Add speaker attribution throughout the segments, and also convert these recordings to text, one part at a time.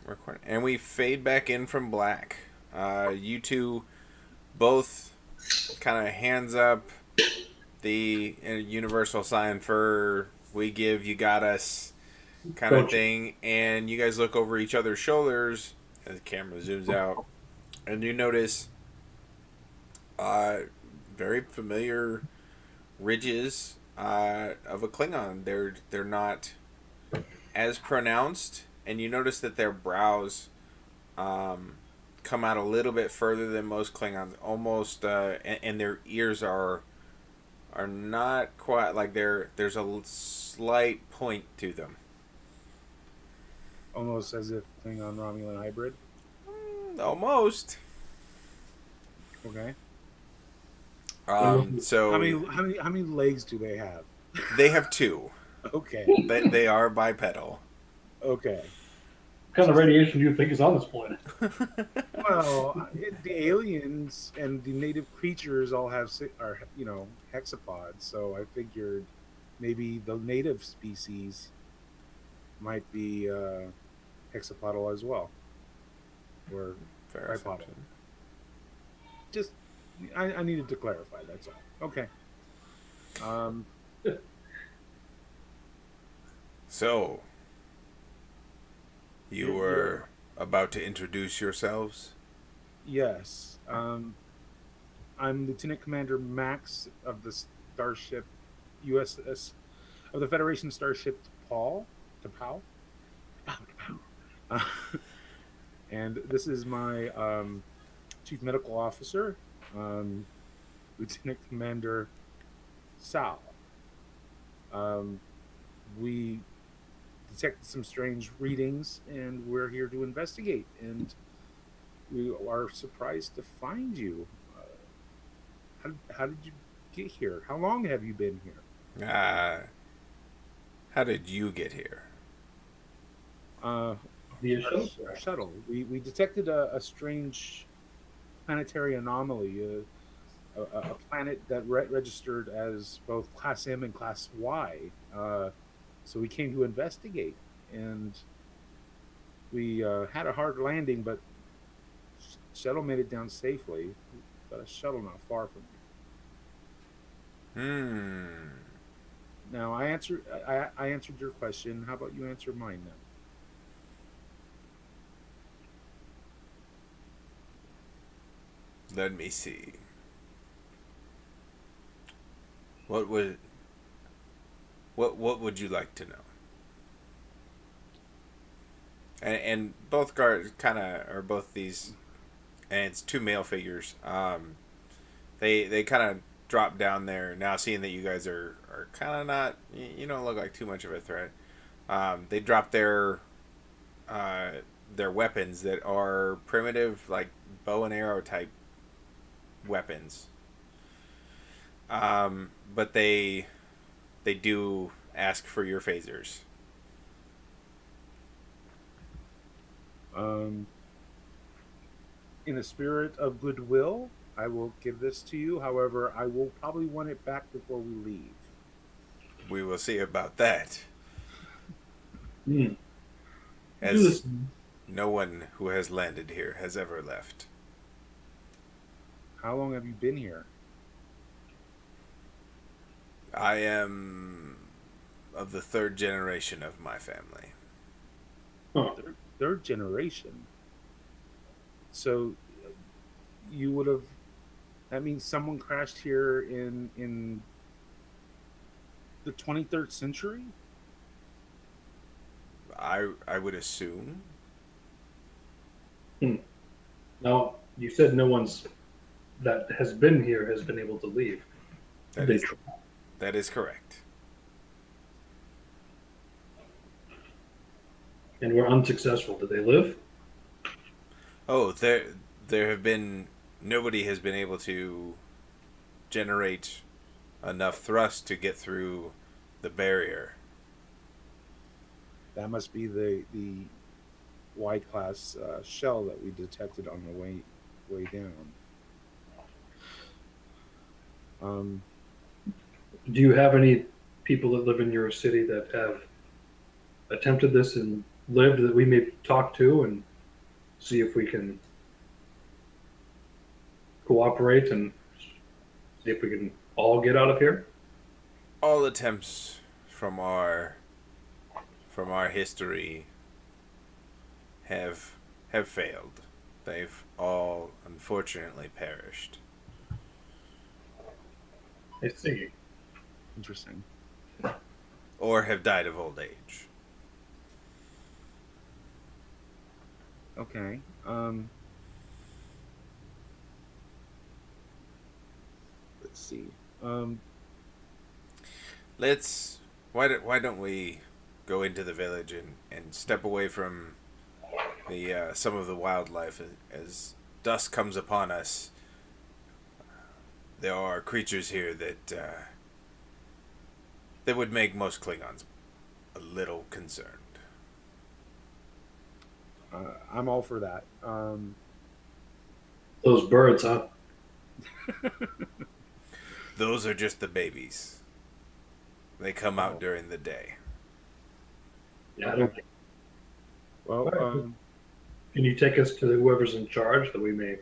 Speaker 1: recording. And we fade back in from black. You two both kind of hands up the universal sign for we give, you got us kind of
Speaker 2: Gotcha.
Speaker 1: thing. And you guys look over each other's shoulders as the camera zooms out. And you notice very familiar ridges of a Klingon. They're not as pronounced, and you notice that their brows come out a little bit further than most Klingons, almost, and their ears are not quite like there's a slight point to them.
Speaker 3: Almost as if Klingon Romulan hybrid.
Speaker 1: Almost.
Speaker 3: Okay.
Speaker 1: So
Speaker 3: how many legs do they have?
Speaker 1: they have two.
Speaker 3: Okay.
Speaker 1: They are bipedal.
Speaker 3: Okay.
Speaker 2: What kind of radiation do you think is on this planet?
Speaker 3: Well, the aliens and the native creatures all have are hexapods, so I figured maybe the native species might be hexapodal as well, or
Speaker 1: Fair
Speaker 3: bipodal.
Speaker 1: assumption.
Speaker 3: Just I needed to clarify. That's all. Okay.
Speaker 1: So, you were about to introduce yourselves?
Speaker 3: Yes. I'm Lieutenant Commander Max of the starship U.S.S. of the Federation starship T'Pau. And this is my Chief Medical Officer, Lieutenant Commander Sal. We detected some strange readings, and we're here to investigate. And we are surprised to find you. How did you get here? How long have you been here?
Speaker 1: How did you get here?
Speaker 2: Via shuttle?
Speaker 3: Our shuttle. We detected a strange planetary anomaly, a planet that registered as both Class M and Class Y. So we came to investigate, and we had a hard landing, but shuttle made it down safely. Got a shuttle not far from you. Now I answered your question. How about you answer mine now?
Speaker 1: Let me see. What would you like to know? And both guards kind of are both these, and it's two male figures. They kind of drop down there now, seeing that you guys are kind of not, you don't look like too much of a threat. They drop their weapons that are primitive, like bow and arrow type weapons. But they do ask for your phasers.
Speaker 3: In a spirit of goodwill, I will give this to you. However, I will probably want it back before we leave.
Speaker 1: We will see about that.
Speaker 2: Hmm.
Speaker 1: As no one who has landed here has ever left.
Speaker 3: How long have you been here?
Speaker 1: I am of the third generation of my family.
Speaker 2: Huh.
Speaker 3: Third generation. So you would have. That means someone crashed here in the 23rd century.
Speaker 1: I would assume.
Speaker 2: Now, you said no one's that has been here has been able to leave.
Speaker 1: That is correct.
Speaker 2: And we're unsuccessful. Did they live?
Speaker 1: Oh, there have been, nobody has been able to generate enough thrust to get through the barrier.
Speaker 3: That must be the Y class shell that we detected on the way down.
Speaker 2: Do you have any people that live in your city that have attempted this and lived that we may talk to and see if we can cooperate and see if we can all get out of here?
Speaker 1: All attempts from our history have failed. They've all unfortunately perished.
Speaker 2: I see.
Speaker 3: Interesting.
Speaker 1: Or have died of old age.
Speaker 3: Okay. Let's see.
Speaker 1: Why don't we go into the village and step away from the some of the wildlife as dusk comes upon us. There are creatures here that would make most Klingons a little concerned.
Speaker 3: I'm all for that.
Speaker 2: Those birds, huh?
Speaker 1: Those are just the babies. They come out during the day.
Speaker 2: Yeah, I don't think.
Speaker 3: Well,
Speaker 2: Can you take us to whoever's in charge that we may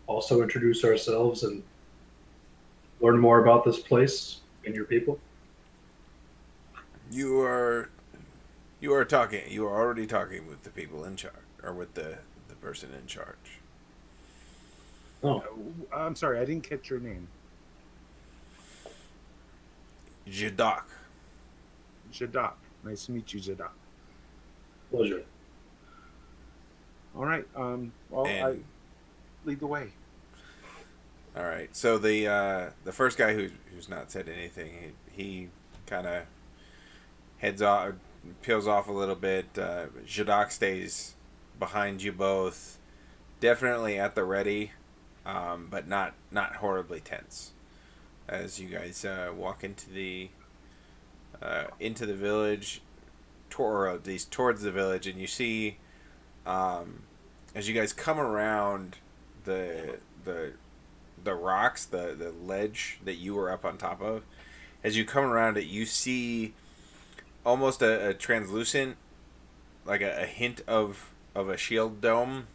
Speaker 2: also introduce ourselves and learn more about this place and your people?
Speaker 1: You are already talking with the people in charge, or with the person in charge.
Speaker 2: Oh,
Speaker 3: I'm sorry, I didn't catch your name.
Speaker 1: Jadak.
Speaker 3: Jadak. Nice to meet you, Jadak.
Speaker 2: pleasure.
Speaker 3: All right. Well, I lead the way.
Speaker 1: All right. So the first guy who's not said anything, he kind of heads off, peels off a little bit. Jadak stays behind you both, definitely at the ready, but not horribly tense. As you guys walk into the village, or at least towards the village, and you see, as you guys come around the rocks, the ledge that you were up on top of, as you come around it, you see almost a translucent, like a hint of a shield dome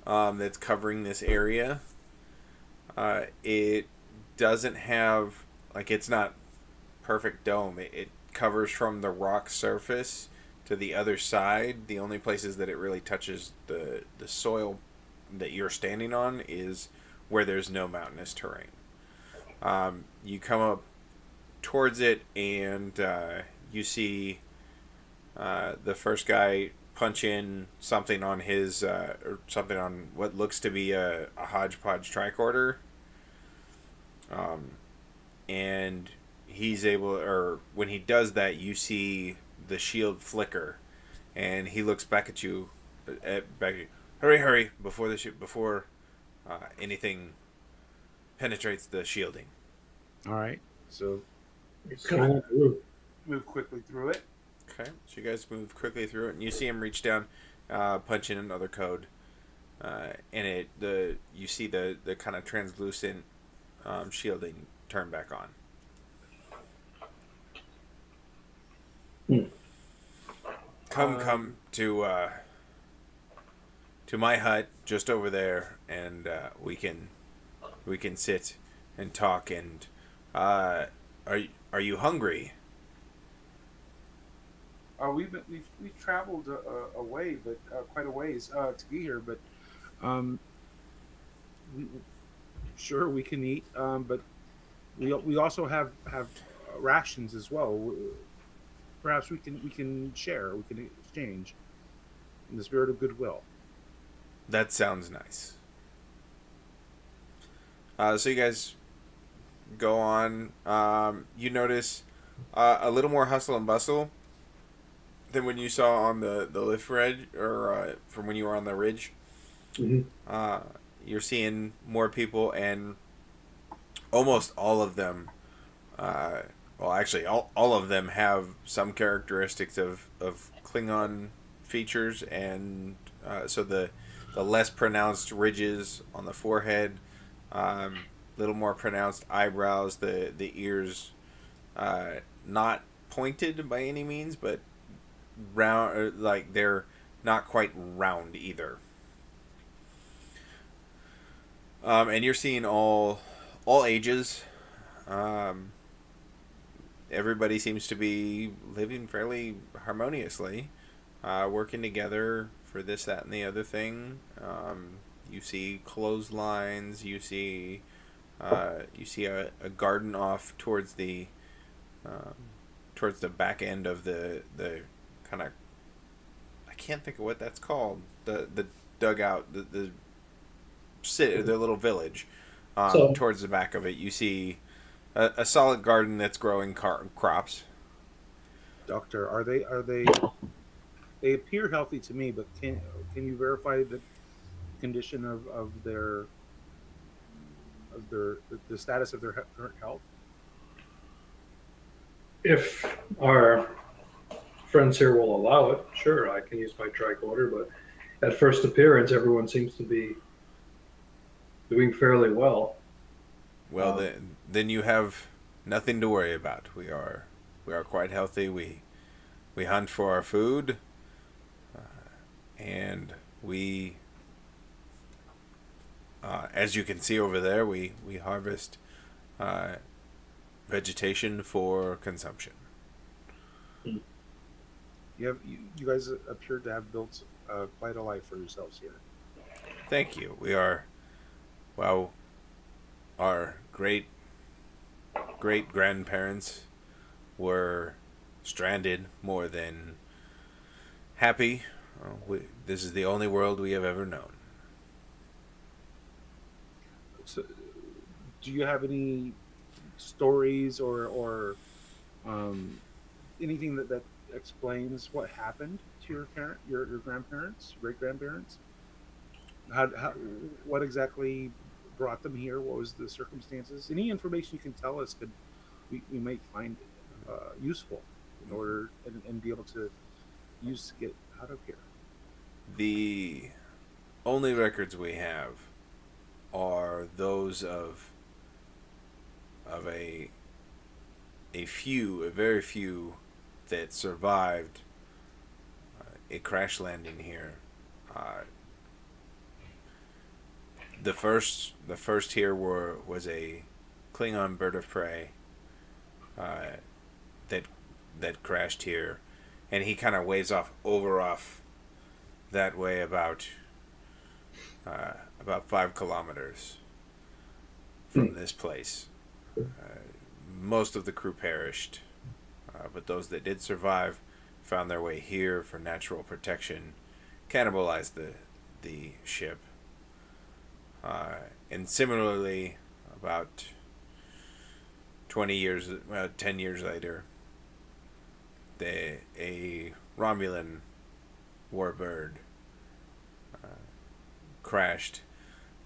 Speaker 1: that's covering this area. It doesn't have, like, it's not perfect dome. It covers from the rock surface to the other side. The only places that it really touches the soil that you're standing on is where there's no mountainous terrain. You come up towards it, and you see the first guy punch in something on his or something on what looks to be a hodgepodge tricorder. And he's able, or when he does that, you see the shield flicker, and he looks back at you, hurry, before anything penetrates the shielding.
Speaker 3: All right. So move quickly through it.
Speaker 1: Okay, so you guys move quickly through it, and you see him reach down, punch in another code, and you see the kind of translucent shielding turn back on. Come to my hut just over there, and we can sit and talk. And are you hungry?
Speaker 3: We've traveled a way, but quite a ways to be here. But sure, we can eat. But we also have rations as well. Perhaps we can share. We can exchange in the spirit of goodwill.
Speaker 1: That sounds nice. So you guys go on. You notice a little more hustle and bustle than when you saw on the lift ridge, or from when you were on the ridge.
Speaker 2: Mm-hmm.
Speaker 1: You're seeing more people, and almost all of them, well, actually, all of them have some characteristics of Klingon features, and so the less pronounced ridges on the forehead, little more pronounced eyebrows, the ears not pointed by any means, but round, like they're not quite round either. And you're seeing all ages. Um, Everybody seems to be living fairly harmoniously, working together for this, that, and the other thing. You see clotheslines. You see a garden off um, towards the back end of the kind of, I can't think of what that's called, the dugout, the little village.
Speaker 2: So
Speaker 1: Towards the back of it, you see a solid garden that's growing crops.
Speaker 3: Doctor, they appear healthy to me, but can you verify the condition of the status of their current health?
Speaker 2: if our friends here will allow it, sure, I can use my tricorder, but at first appearance, everyone seems to be doing fairly well.
Speaker 1: Well, then you have nothing to worry about. We are quite healthy. We hunt for our food, and we, as you can see over there, we harvest uh, vegetation for consumption.
Speaker 3: You guys appear to have built quite a life for yourselves here.
Speaker 1: Thank you. We are, well, our great grandparents were stranded more than happy. This is the only world we have ever known.
Speaker 3: So, do you have any stories or anything that explains what happened to your grandparents, great grandparents? How what exactly brought them here? What was the circumstances? Any information you can tell us could we might find useful in order and be able to use to get out of here.
Speaker 1: The only records we have are those of a very few that survived a crash landing here. Uh, the first here was a Klingon bird of prey uh, that crashed here, and he kind of waves off that way about 5 kilometers from this place. Most of the crew perished, but those that did survive found their way here for natural protection, cannibalized the ship, and similarly, about 10 years later, a Romulan warbird crashed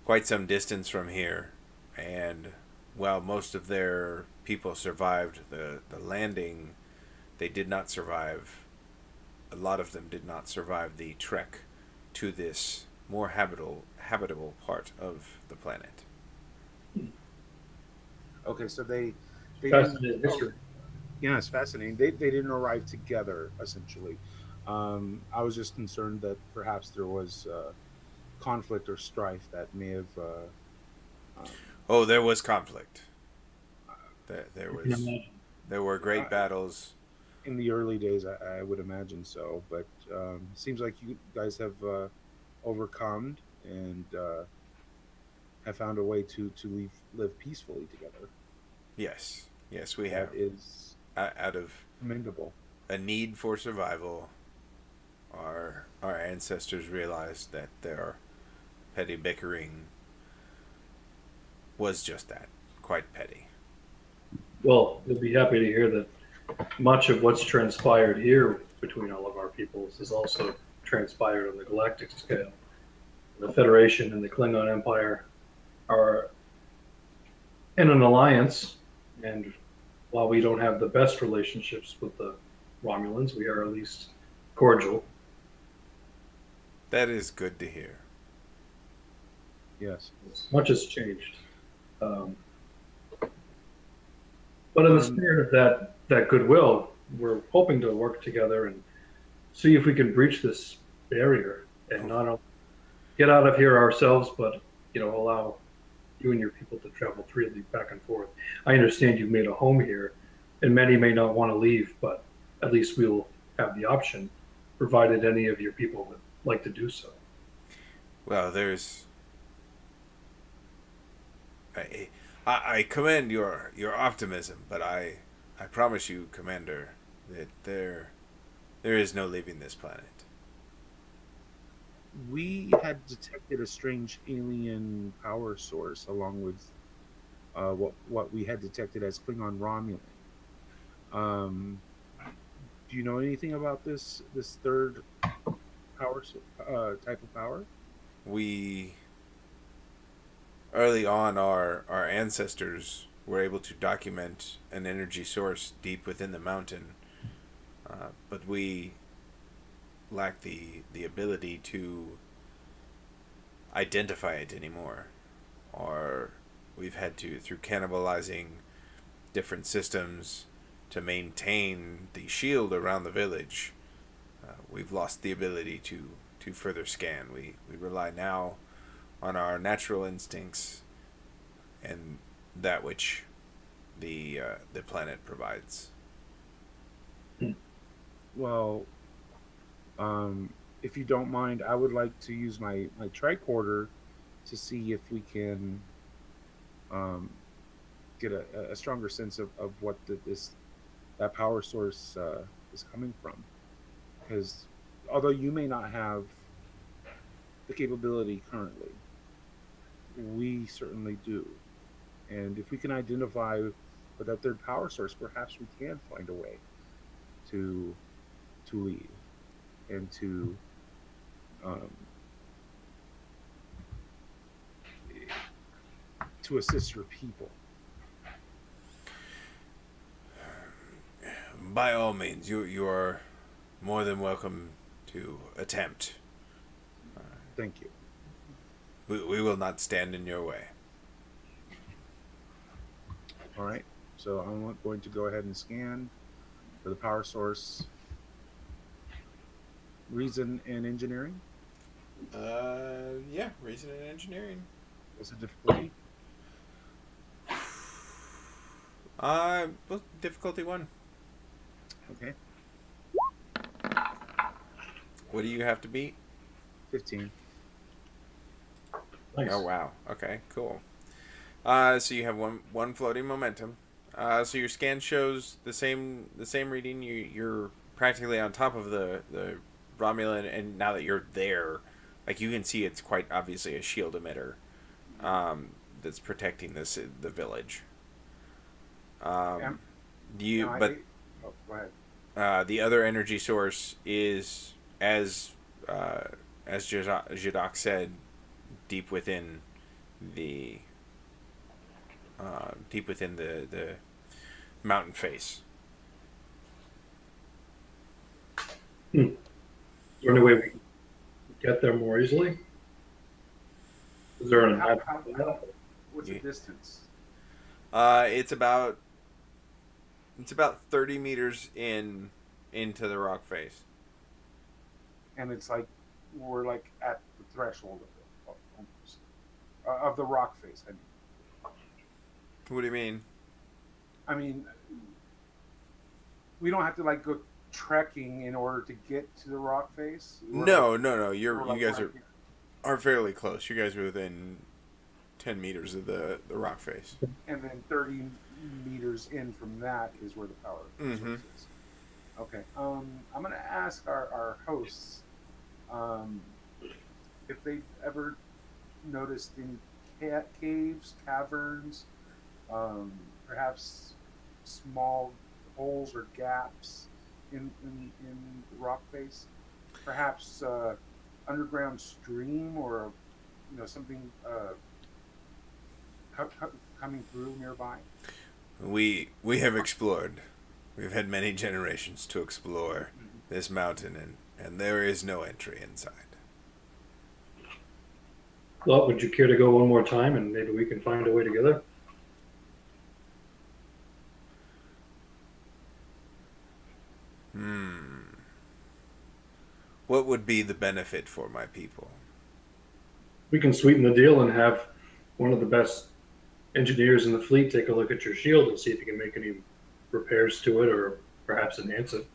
Speaker 1: quite some distance from here, and while most of their people survived the landing, they did not survive. A lot of them did not survive the trek to this more habitable part of the planet.
Speaker 3: Okay, so they
Speaker 2: Fascinating history.
Speaker 3: yeah, it's fascinating. They didn't arrive together essentially. I was just concerned that perhaps there was conflict or strife that may have. Um,
Speaker 1: Oh, there was conflict.
Speaker 2: I can imagine.
Speaker 1: There were great battles.
Speaker 3: in the early days, I would imagine so, but seems like you guys have overcome and have found a way to live peacefully together.
Speaker 1: Yes, we
Speaker 3: That
Speaker 1: have.
Speaker 3: is
Speaker 1: Out of
Speaker 3: commendable.
Speaker 1: a need for survival, our ancestors realized that their petty bickering was just that, quite petty.
Speaker 2: Well, you'll be happy to hear that much of what's transpired here between all of our peoples is also transpired on the galactic scale. The Federation and the Klingon Empire are in an alliance, and while we don't have the best relationships with the Romulans, we are at least cordial.
Speaker 1: That is good to hear.
Speaker 3: Yes.
Speaker 2: Much has changed. Um, but in the spirit of that goodwill, we're hoping to work together and see if we can breach this barrier and not only get out of here ourselves, but allow you and your people to travel freely back and forth. I understand you've made a home here, and many may not want to leave, but at least we'll have the option, provided any of your people would like to do so.
Speaker 1: Well, I commend your optimism, but I promise you, Commander, that there is no leaving this planet.
Speaker 3: We had detected a strange alien power source along with what we had detected as Klingon Romulan. Do you know anything about this third type of power?
Speaker 1: We early on, our ancestors were able to document an energy source deep within the mountain, but we lack the ability to identify it anymore, or we've had to, through cannibalizing different systems to maintain the shield around the village, we've lost the ability to further scan. We rely now on our natural instincts and that which the planet provides.
Speaker 3: Well, if you don't mind, I would like to use my tricorder to see if we can get a stronger sense of what that power source is coming from. Because although you may not have the capability currently, we certainly do. And if we can identify with that third power source, perhaps we can find a way to lead and um, to assist your people.
Speaker 1: By all means, you are more than welcome to attempt.
Speaker 3: Thank you.
Speaker 1: We will not stand in your way.
Speaker 3: All right. So I'm going to go ahead and scan for the power source. Reason and engineering.
Speaker 1: Yeah, reason and engineering.
Speaker 3: What's the difficulty?
Speaker 1: Well, difficulty 1.
Speaker 3: Okay.
Speaker 1: What do you have to beat?
Speaker 3: 15.
Speaker 2: Nice.
Speaker 1: Oh wow. Okay, cool. So you have one floating momentum. So your scan shows the same reading. You're practically on top of the Romulan, and now that you're there, like you can see, it's quite obviously a shield emitter that's protecting the village.
Speaker 3: Yeah.
Speaker 1: You
Speaker 3: No,
Speaker 1: but
Speaker 3: go ahead.
Speaker 1: the other energy source is as Jadok said, deep within the mountain face.
Speaker 2: Is there any way we can get there more easily? Is there an
Speaker 3: What's the distance?
Speaker 1: It's about 30 meters into the rock face.
Speaker 3: And it's like we're like at the threshold of almost of the rock face. I mean.
Speaker 1: What do you mean?
Speaker 3: I mean, we don't have to like go trekking in order to get to the rock face.
Speaker 1: No.
Speaker 3: We're
Speaker 1: You
Speaker 3: like
Speaker 1: guys
Speaker 3: right here.
Speaker 1: are fairly close. You guys are within 10 meters of the rock face.
Speaker 3: And then 30 meters in from that is where the power source is. Okay. I'm going to ask our hosts if they've ever noticed any caves, caverns, perhaps small holes or gaps in the rock face, perhaps underground stream or something coming through nearby.
Speaker 1: We have explored. We've had many generations to explore this mountain, and there is no entry inside.
Speaker 2: Well, would you care to go one more time and maybe we can find a way together?
Speaker 1: What would be the benefit for my people?
Speaker 2: We can sweeten the deal and have one of the best engineers in the fleet take a look at your shield and see if you can make any repairs to it or perhaps enhance it.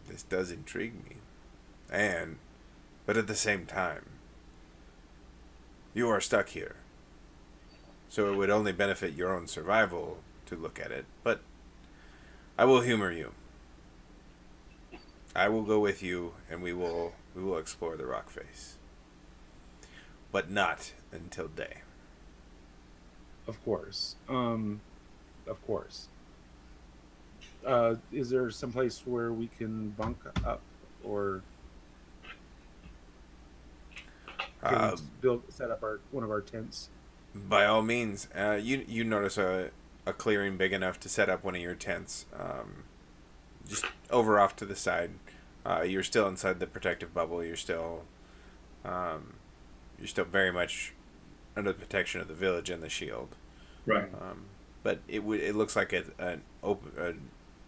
Speaker 1: This does intrigue me. But at the same time, you are stuck here. So it would only benefit your own survival to look at it. But I will humor you. I will go with you, and we will explore the rock face. But not until day.
Speaker 3: Of course. Of course. Is there some place where we can bunk up, or can we set up one of our tents?
Speaker 1: By all means, you notice a clearing big enough to set up one of your tents. Just over off to the side. You're still inside the protective bubble. You're still very much under the protection of the village and the shield.
Speaker 2: Right.
Speaker 1: But it looks like an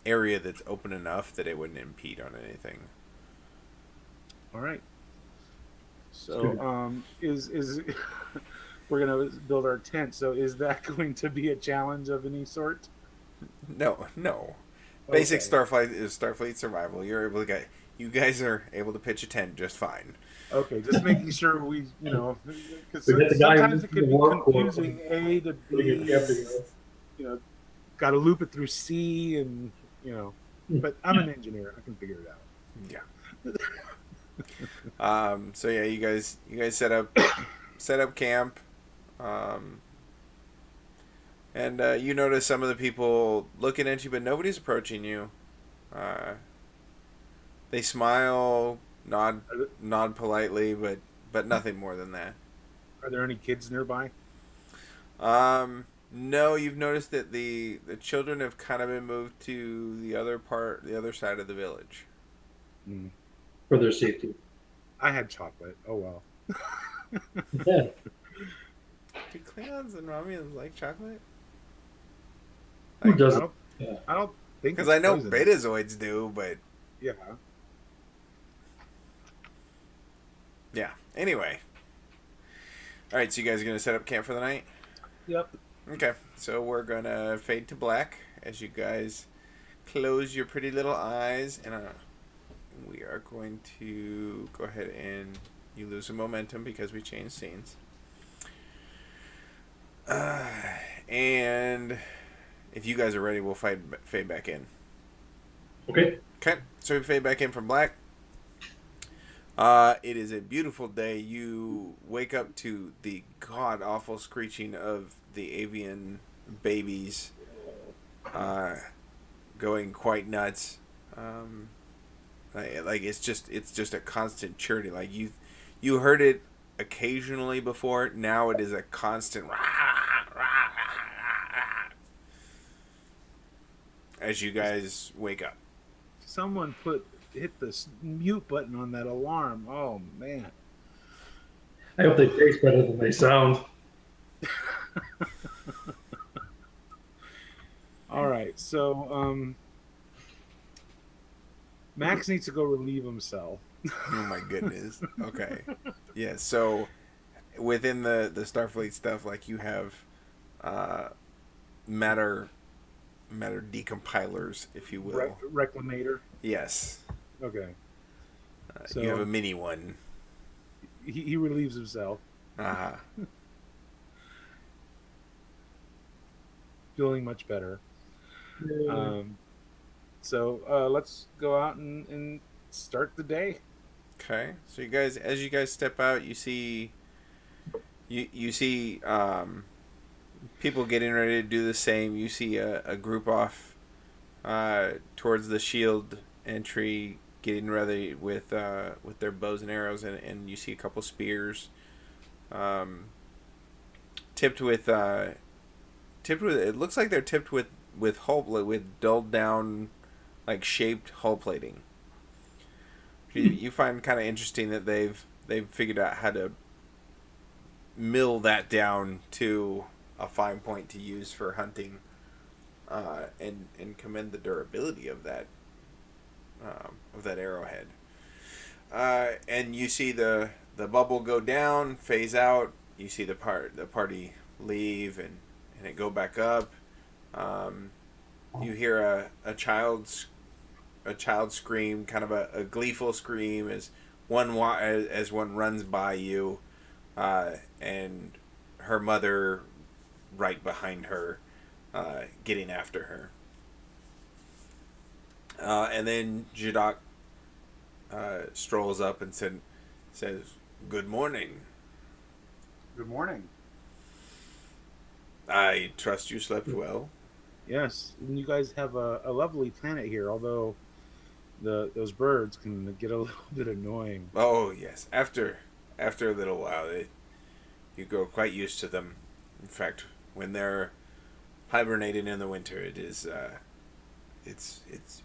Speaker 1: area that's open enough that it wouldn't impede on anything.
Speaker 3: All right. So, is we're gonna build our tent? So, is that going to be a challenge of any sort?
Speaker 1: No. Basic Starfleet survival. You guys are able to pitch a tent just fine.
Speaker 3: Okay, just making sure we, because
Speaker 2: We get the guy
Speaker 3: sometimes
Speaker 2: who's
Speaker 3: it can be
Speaker 2: the
Speaker 3: confusing. A to B,
Speaker 2: Captain.
Speaker 3: got to loop it through C, and but I'm an engineer. I can figure it out.
Speaker 1: Yeah. So yeah, you guys set up camp, and you notice some of the people looking at you, but nobody's approaching you. They smile, nod politely, but nothing more than that.
Speaker 3: Are there any kids nearby?
Speaker 2: No,
Speaker 1: you've noticed that the children have kind of been moved to the other side of the village.
Speaker 2: For their safety.
Speaker 3: I had chocolate. Oh well.
Speaker 2: Yeah.
Speaker 1: Do Klingons and Romulans like chocolate?
Speaker 2: Who doesn't?
Speaker 3: I don't think,
Speaker 1: because I know Betazoids do, but
Speaker 3: yeah.
Speaker 1: Yeah. Anyway. All right, so you guys are gonna set up camp for the night?
Speaker 3: Yep.
Speaker 1: Okay, so we're gonna fade to black as you guys close your pretty little eyes, and we are going to go ahead and you lose some momentum because we changed scenes. And if you guys are ready, we'll fade back in.
Speaker 2: Okay.
Speaker 1: Okay, so we fade back in from black. It is a beautiful day. You wake up to the god-awful screeching of the avian babies going quite nuts. Like it's just a constant churning. Like you heard it occasionally before. Now it is a constant as you guys wake up.
Speaker 3: Someone hit the mute button on that alarm. Oh man.
Speaker 2: I hope they taste better than they sound.
Speaker 3: All right, so Max needs to go relieve himself.
Speaker 1: Oh my goodness. Okay. Yeah, so within the Starfleet stuff, like you have matter decompilers, if you will.
Speaker 3: Reclamator.
Speaker 1: Yes.
Speaker 3: Okay. So
Speaker 1: you have a mini one.
Speaker 3: He relieves himself.
Speaker 1: Uh-huh.
Speaker 3: Feeling much better. So let's go out and start the day.
Speaker 1: Okay. So as you guys step out, you see people getting ready to do the same. You see a group off towards the shield entry, getting ready with their bows and arrows, and you see a couple spears, tipped with. It looks like they're tipped with dulled down, like shaped hull plating. You find kind of interesting that they've figured out how to mill that down to a fine point to use for hunting, and commend the durability of that arrowhead. and you see the bubble go down, phase out. You see the party leave and it go back up. You hear a child's scream, kind of a gleeful scream as one runs by you, and her mother right behind her, getting after her. And then Jadok strolls up and says, "Good morning.
Speaker 3: Good morning.
Speaker 1: I trust you slept well."
Speaker 3: Yes, and you guys have a lovely planet here, although those birds can get a little bit annoying.
Speaker 1: Oh yes. After a little while, you grow quite used to them. In fact, when they're hibernating in the winter, it's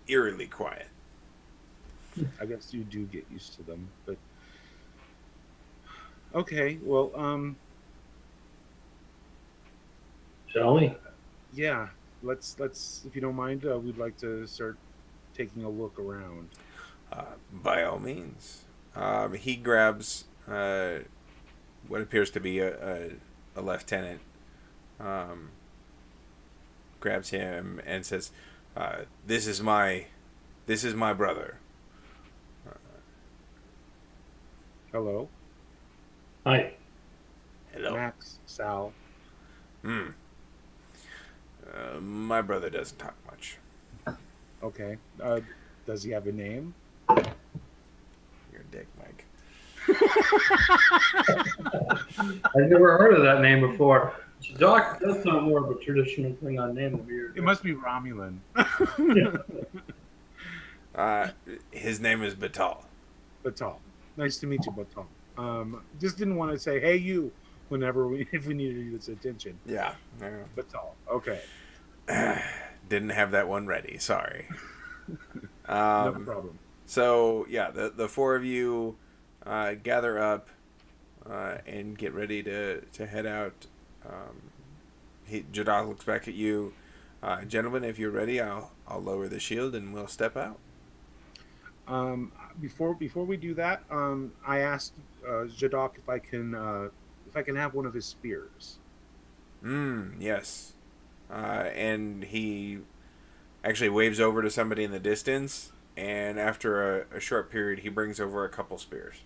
Speaker 1: eerily quiet.
Speaker 3: I guess you do get used to them, but okay. Well,
Speaker 2: Shall we?
Speaker 3: yeah. Let's if you don't mind, we'd like to start taking a look around.
Speaker 1: By all means. He grabs what appears to be a lieutenant. Grabs him and says, "This is my brother."
Speaker 3: Hello,
Speaker 2: Hi.
Speaker 1: Hello.
Speaker 3: Max, Sal.
Speaker 1: Hmm. My brother doesn't talk much.
Speaker 3: Okay. Does he have a name?
Speaker 1: You're a dick, Mike.
Speaker 2: I've never heard of that name before. Doc does sound more of a traditional thing on name than yours.
Speaker 3: It must be Romulan.
Speaker 1: His name is Batal.
Speaker 3: Batal. Nice to meet you, Batal. Just didn't want to say, "Hey, you," if we needed his attention.
Speaker 1: Yeah.
Speaker 3: Batal. Okay.
Speaker 1: Didn't have that one ready. Sorry.
Speaker 3: No problem.
Speaker 1: So yeah, the four of you gather up and get ready to head out. Jadal looks back at you, gentlemen. If you're ready, I'll lower the shield and we'll step out.
Speaker 3: Before we do that, I asked Jadok if I can have one of his spears.
Speaker 1: Yes. And he actually waves over to somebody in the distance, and after a short period, he brings over a couple spears.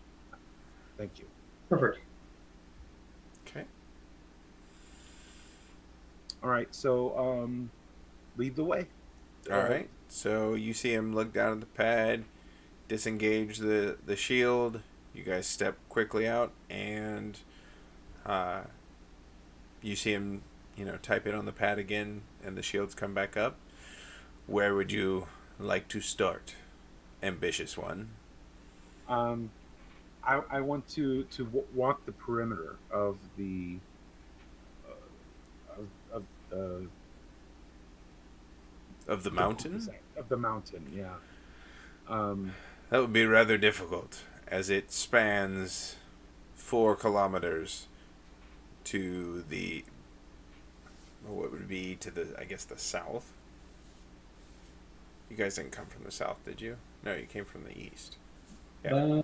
Speaker 3: Thank you.
Speaker 2: Perfect.
Speaker 1: Okay.
Speaker 3: All right, so lead the way.
Speaker 1: All right. So you see him look down at the pad, disengage the shield. You guys step quickly out, and you see him, type it on the pad again, and the shields come back up. Where would you like to start, ambitious one?
Speaker 3: I want to walk the perimeter of the
Speaker 1: Of the mountain?
Speaker 3: Of the mountain, yeah.
Speaker 1: That would be rather difficult, as it spans 4 kilometers to the, what would be to the, I guess, the south. You guys didn't come from the south, did you? No, you came from the east. Yeah.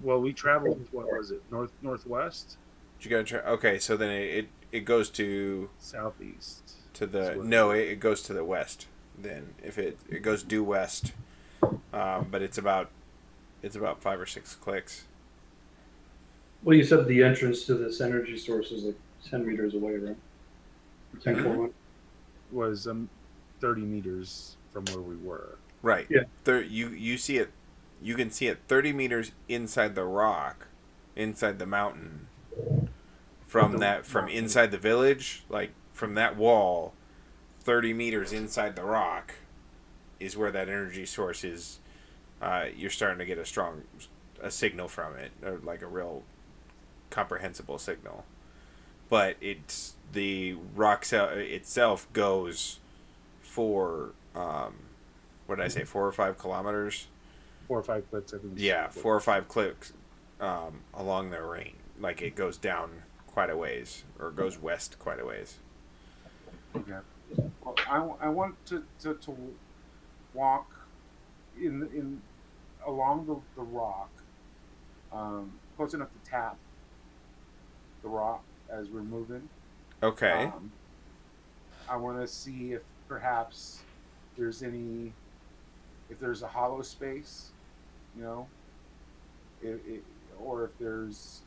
Speaker 3: Well, we traveled, what was it, northwest?
Speaker 1: You gotta try. Okay, so then it goes to
Speaker 3: southeast.
Speaker 1: To the no, it goes to the west. Then if it goes due west, but it's about 5 or 6 clicks.
Speaker 2: Well, you said the entrance to this energy source is like 10 meters away, right? 10 kilometers.
Speaker 3: Was 30 meters from where we were.
Speaker 1: Right.
Speaker 2: Yeah.
Speaker 1: You see it. You can see it 30 meters inside the rock, inside the mountain. From inside the village, like from that wall, 30 meters inside the rock, is where that energy source is. You're starting to get a signal from it, or like a real comprehensible signal. But it's the rock itself goes for what did I say, 4 or 5 kilometers?
Speaker 3: 4 or 5 clicks, I think.
Speaker 1: Yeah, 4 or 5 clicks along the range. Like it goes down quite a ways, or goes west quite a ways.
Speaker 3: Okay. Well, I want to walk in along the rock close enough to tap the rock as we're moving.
Speaker 1: Okay.
Speaker 3: I want to see if perhaps there's any, if there's a hollow space, you know, it, or if there's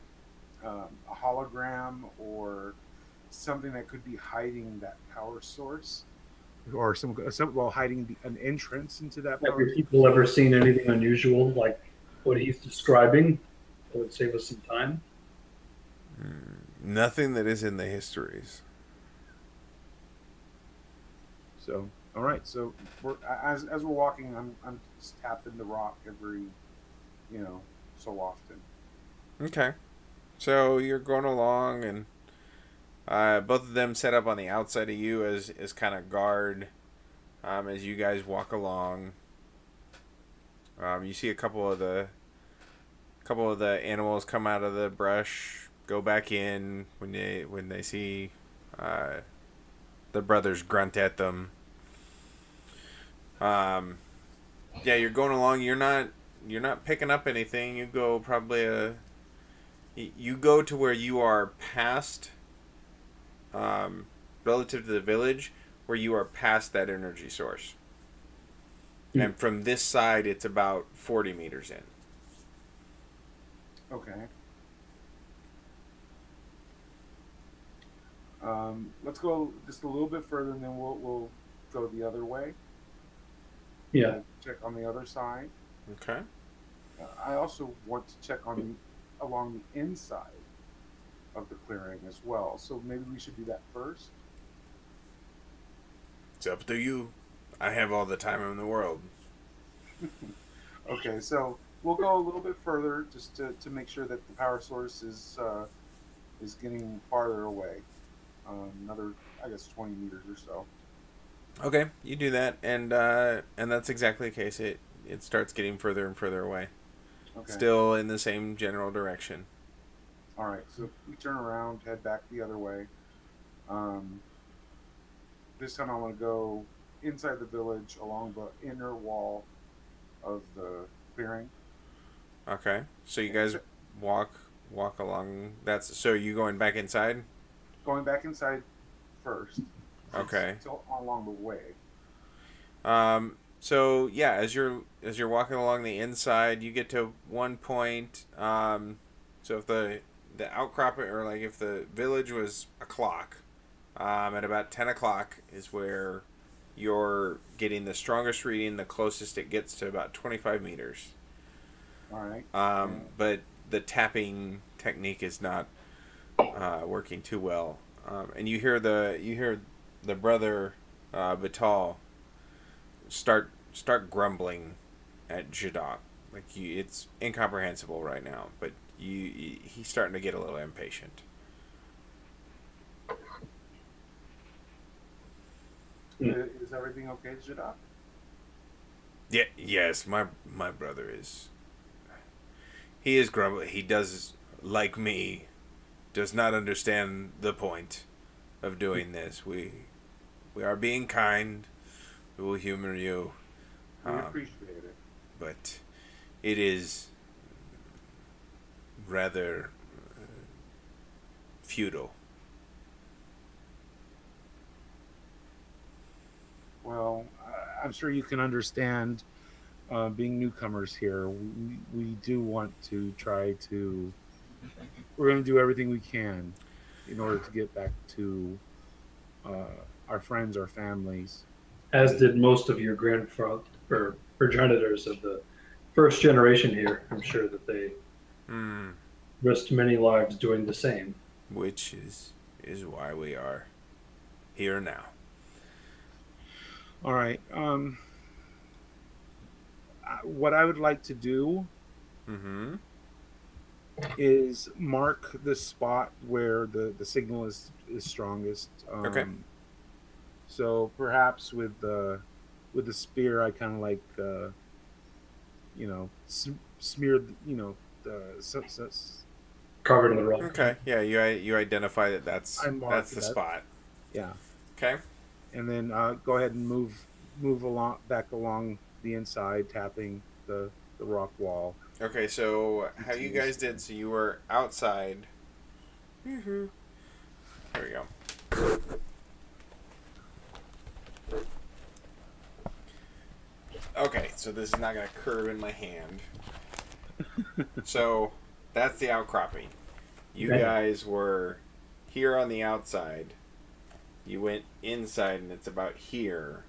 Speaker 3: a hologram or something that could be hiding that power source, or some well hiding an entrance into that
Speaker 2: Have
Speaker 3: power.
Speaker 2: your people ever seen anything unusual like what he's describing that would save us some time?
Speaker 1: Nothing that is in the histories.
Speaker 3: So, all right. So we're as we're walking, I'm just tapping the rock every, so often.
Speaker 1: Okay. So you're going along, and both of them set up on the outside of you as kind of guard as you guys walk along. You see a couple of the animals come out of the brush, go back in when they see the brothers grunt at them. Yeah, you're going along. You're not picking up anything. You go probably you go to where you are past, relative to the village, where you are past that energy source. And from this side, it's about 40 meters in.
Speaker 3: Okay. Let's go just a little bit further, and then we'll go the other way.
Speaker 2: Yeah.
Speaker 3: We'll check on the other side.
Speaker 1: Okay.
Speaker 3: I also want to check along the inside of the clearing as well. So maybe we should do that first.
Speaker 1: It's up to you. I have all the time in the world.
Speaker 3: Okay, so we'll go a little bit further just to make sure that the power source is getting farther away. Another, I guess, 20 meters or so.
Speaker 1: Okay, you do that, and that's exactly the case. It starts getting further and further away.
Speaker 3: Okay.
Speaker 1: Still in the same general direction.
Speaker 3: All right, so we turn around, head back the other way. This time I want to go inside the village along the inner wall of the clearing.
Speaker 1: Okay, so you guys walk along. So are you going back inside?
Speaker 3: Going back inside first.
Speaker 1: Okay.
Speaker 3: It's along the way.
Speaker 1: So yeah, as you're walking along the inside, you get to one point. So if the outcropping, or like if the village was a clock, at about 10 o'clock is where you're getting the strongest reading. The closest it gets to about 25 meters.
Speaker 3: All right.
Speaker 1: But the tapping technique is not working too well. And you hear the brother Vital start grumbling at Jadok. Like it's incomprehensible right now, but he's starting to get a little impatient.
Speaker 3: Is everything okay, Jadok?
Speaker 1: Yeah. Yes, my brother is. He is grumbling. He does, like me, does not understand the point of doing this. We are being kind. We will humor you.
Speaker 3: We appreciate it.
Speaker 1: But it is rather futile.
Speaker 3: Well, I'm sure you can understand, being newcomers here, we do want to try to. We're going to do everything we can in order to get back to our friends, our families.
Speaker 2: As did most of your grandfather or progenitors of the first generation here. I'm sure that they risked many lives doing the same.
Speaker 1: Which is why we are here now.
Speaker 3: All right. What I would like to do is mark the spot where the signal is strongest.
Speaker 1: Okay.
Speaker 3: So perhaps with the spear, I kind of like smear
Speaker 2: Covered in the rock.
Speaker 1: Okay. Yeah, you identify that's
Speaker 3: marked
Speaker 1: the
Speaker 3: that.
Speaker 1: spot.
Speaker 3: Yeah.
Speaker 1: Okay.
Speaker 3: And then go ahead and move along back along the inside, tapping the rock wall.
Speaker 1: Okay, so how you guys did? So you were outside. There we go. Okay, so this is not gonna curve in my hand. So that's the outcropping. You
Speaker 2: Okay.
Speaker 1: guys were here on the outside. You went inside, and it's about here.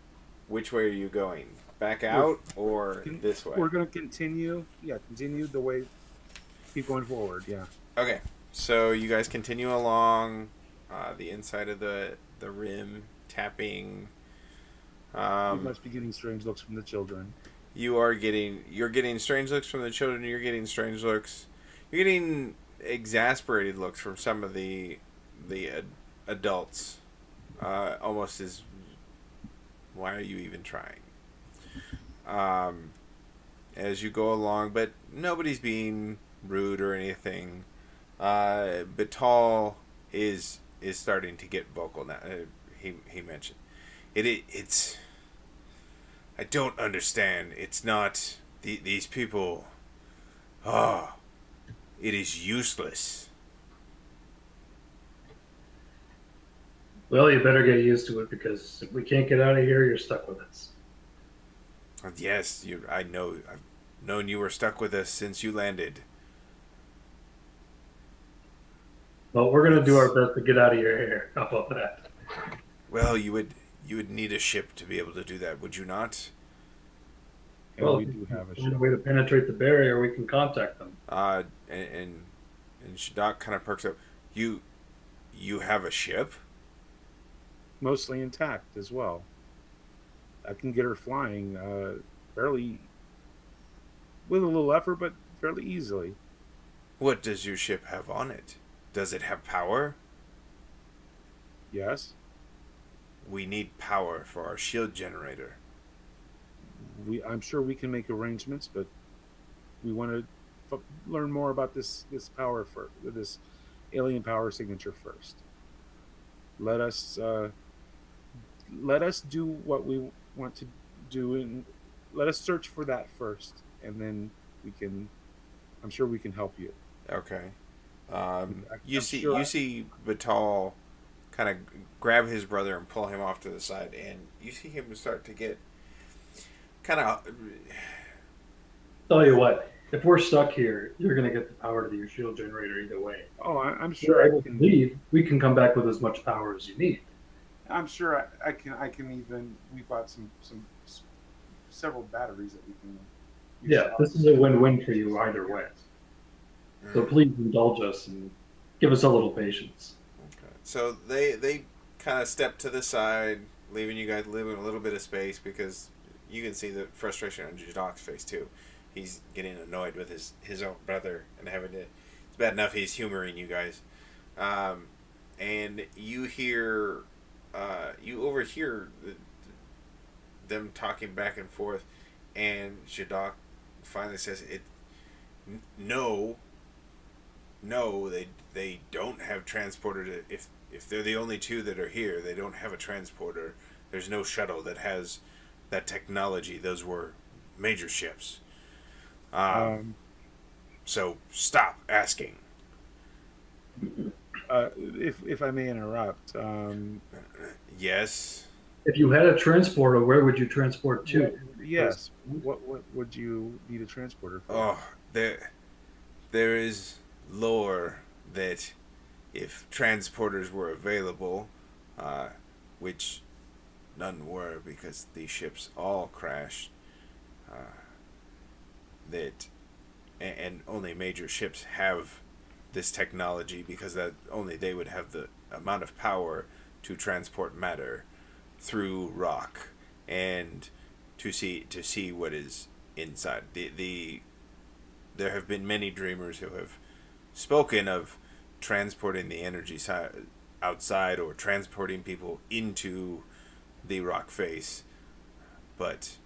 Speaker 1: Which way are you going? Back out or this way?
Speaker 3: We're going to continue. Yeah, continue the way. Keep going forward. Yeah.
Speaker 1: Okay, so you guys continue along the inside of the rim, tapping.
Speaker 3: We must be getting strange looks from the children.
Speaker 1: You're getting strange looks from the children. You're getting strange looks. You're getting exasperated looks from some of the adults. Almost as, why are you even trying? As you go along, but nobody's being rude or anything. Batal is starting to get vocal now. He mentioned it's. I don't understand. It's not these people. Ah, it is useless.
Speaker 2: Well, you better get used to it because if we can't get out of here, you're stuck with us.
Speaker 1: Yes, you. I know. I've known you were stuck with us since you landed.
Speaker 2: Well, we're going to do our best to get out of your hair. How about that?
Speaker 1: Well, you would need a ship to be able to do that, would you not?
Speaker 3: And
Speaker 2: Well,
Speaker 3: we
Speaker 2: if
Speaker 3: do have a
Speaker 2: we find
Speaker 3: ship.
Speaker 2: way to penetrate the barrier, we can contact them.
Speaker 1: And Shadok kind of perks up. You have a ship?
Speaker 3: Mostly intact as well. I can get her flying fairly, with a little effort, but fairly easily.
Speaker 1: What does your ship have on it? Does it have power?
Speaker 3: Yes.
Speaker 1: We need power for our shield generator.
Speaker 3: I'm sure we can make arrangements, but we want to learn more about this power for this alien power signature first. Let us do what we want to do, and let us search for that first, and then we can. I'm sure we can help you.
Speaker 1: Okay.
Speaker 3: I'm
Speaker 1: You
Speaker 3: sure.
Speaker 1: see Batal kind of grab his brother and pull him off to the side, and you see him start to get kind of.
Speaker 2: Tell you what, if we're stuck here, you're going to get the power to your shield generator either way.
Speaker 3: Oh, I'm
Speaker 2: If you're
Speaker 3: sure I
Speaker 2: able to
Speaker 3: can.
Speaker 2: leave, we can come back with as much power as you need.
Speaker 3: I'm sure I can. I can even. We bought several batteries that we can use
Speaker 2: Yeah,
Speaker 3: to
Speaker 2: this is
Speaker 3: operate.
Speaker 2: a win-win for you either way. So please indulge us and give us a little patience.
Speaker 1: Okay. So they kind of step to the side, leaving you guys leaving a little bit of space because you can see the frustration on Jadok's face too. He's getting annoyed with his own brother and having to. It's bad enough he's humoring you guys, and you overhear them talking back and forth, and Jadok finally says, "It no, no, they don't have transporter. If they're the only two that are here, they don't have a transporter. There's no shuttle that has that technology. Those were major ships.
Speaker 3: Um,
Speaker 1: So stop asking."
Speaker 3: if I may interrupt,
Speaker 1: Yes.
Speaker 2: If you had a transporter, where would you transport to?
Speaker 3: yes, what would you need a transporter for?
Speaker 1: Oh, there is lore that if transporters were available, which none were because these ships all crashed, that and only major ships have this technology because that only they would have the amount of power to transport matter through rock and to see what is inside. There have been many dreamers who have spoken of transporting the energy outside or transporting people into the rock face, but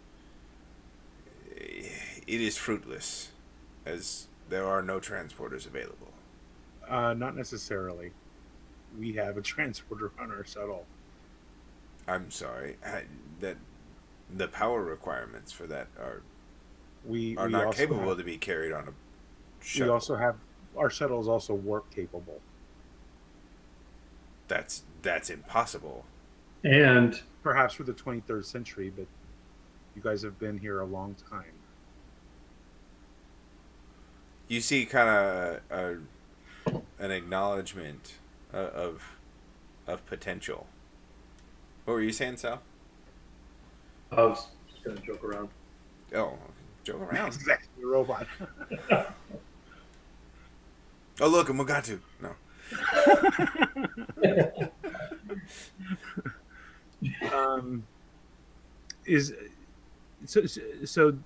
Speaker 1: it is fruitless as there are no transporters available.
Speaker 3: Not necessarily. We have a transporter on our shuttle.
Speaker 1: I'm sorry, that the power requirements for that are are
Speaker 3: we
Speaker 1: not
Speaker 3: also
Speaker 1: capable
Speaker 3: have,
Speaker 1: to be carried on a
Speaker 3: we
Speaker 1: shuttle.
Speaker 3: also have our shuttle is also warp capable.
Speaker 1: That's impossible.
Speaker 2: And
Speaker 3: Perhaps for the 23rd century, but you guys have been here a long time.
Speaker 1: You see, kind of an acknowledgement of potential. What were you saying, Sal?
Speaker 2: I was just going to joke around.
Speaker 1: Oh, joke around.
Speaker 3: Exactly, a robot.
Speaker 1: Oh, look, a Mugatu. No.
Speaker 3: um, is so, so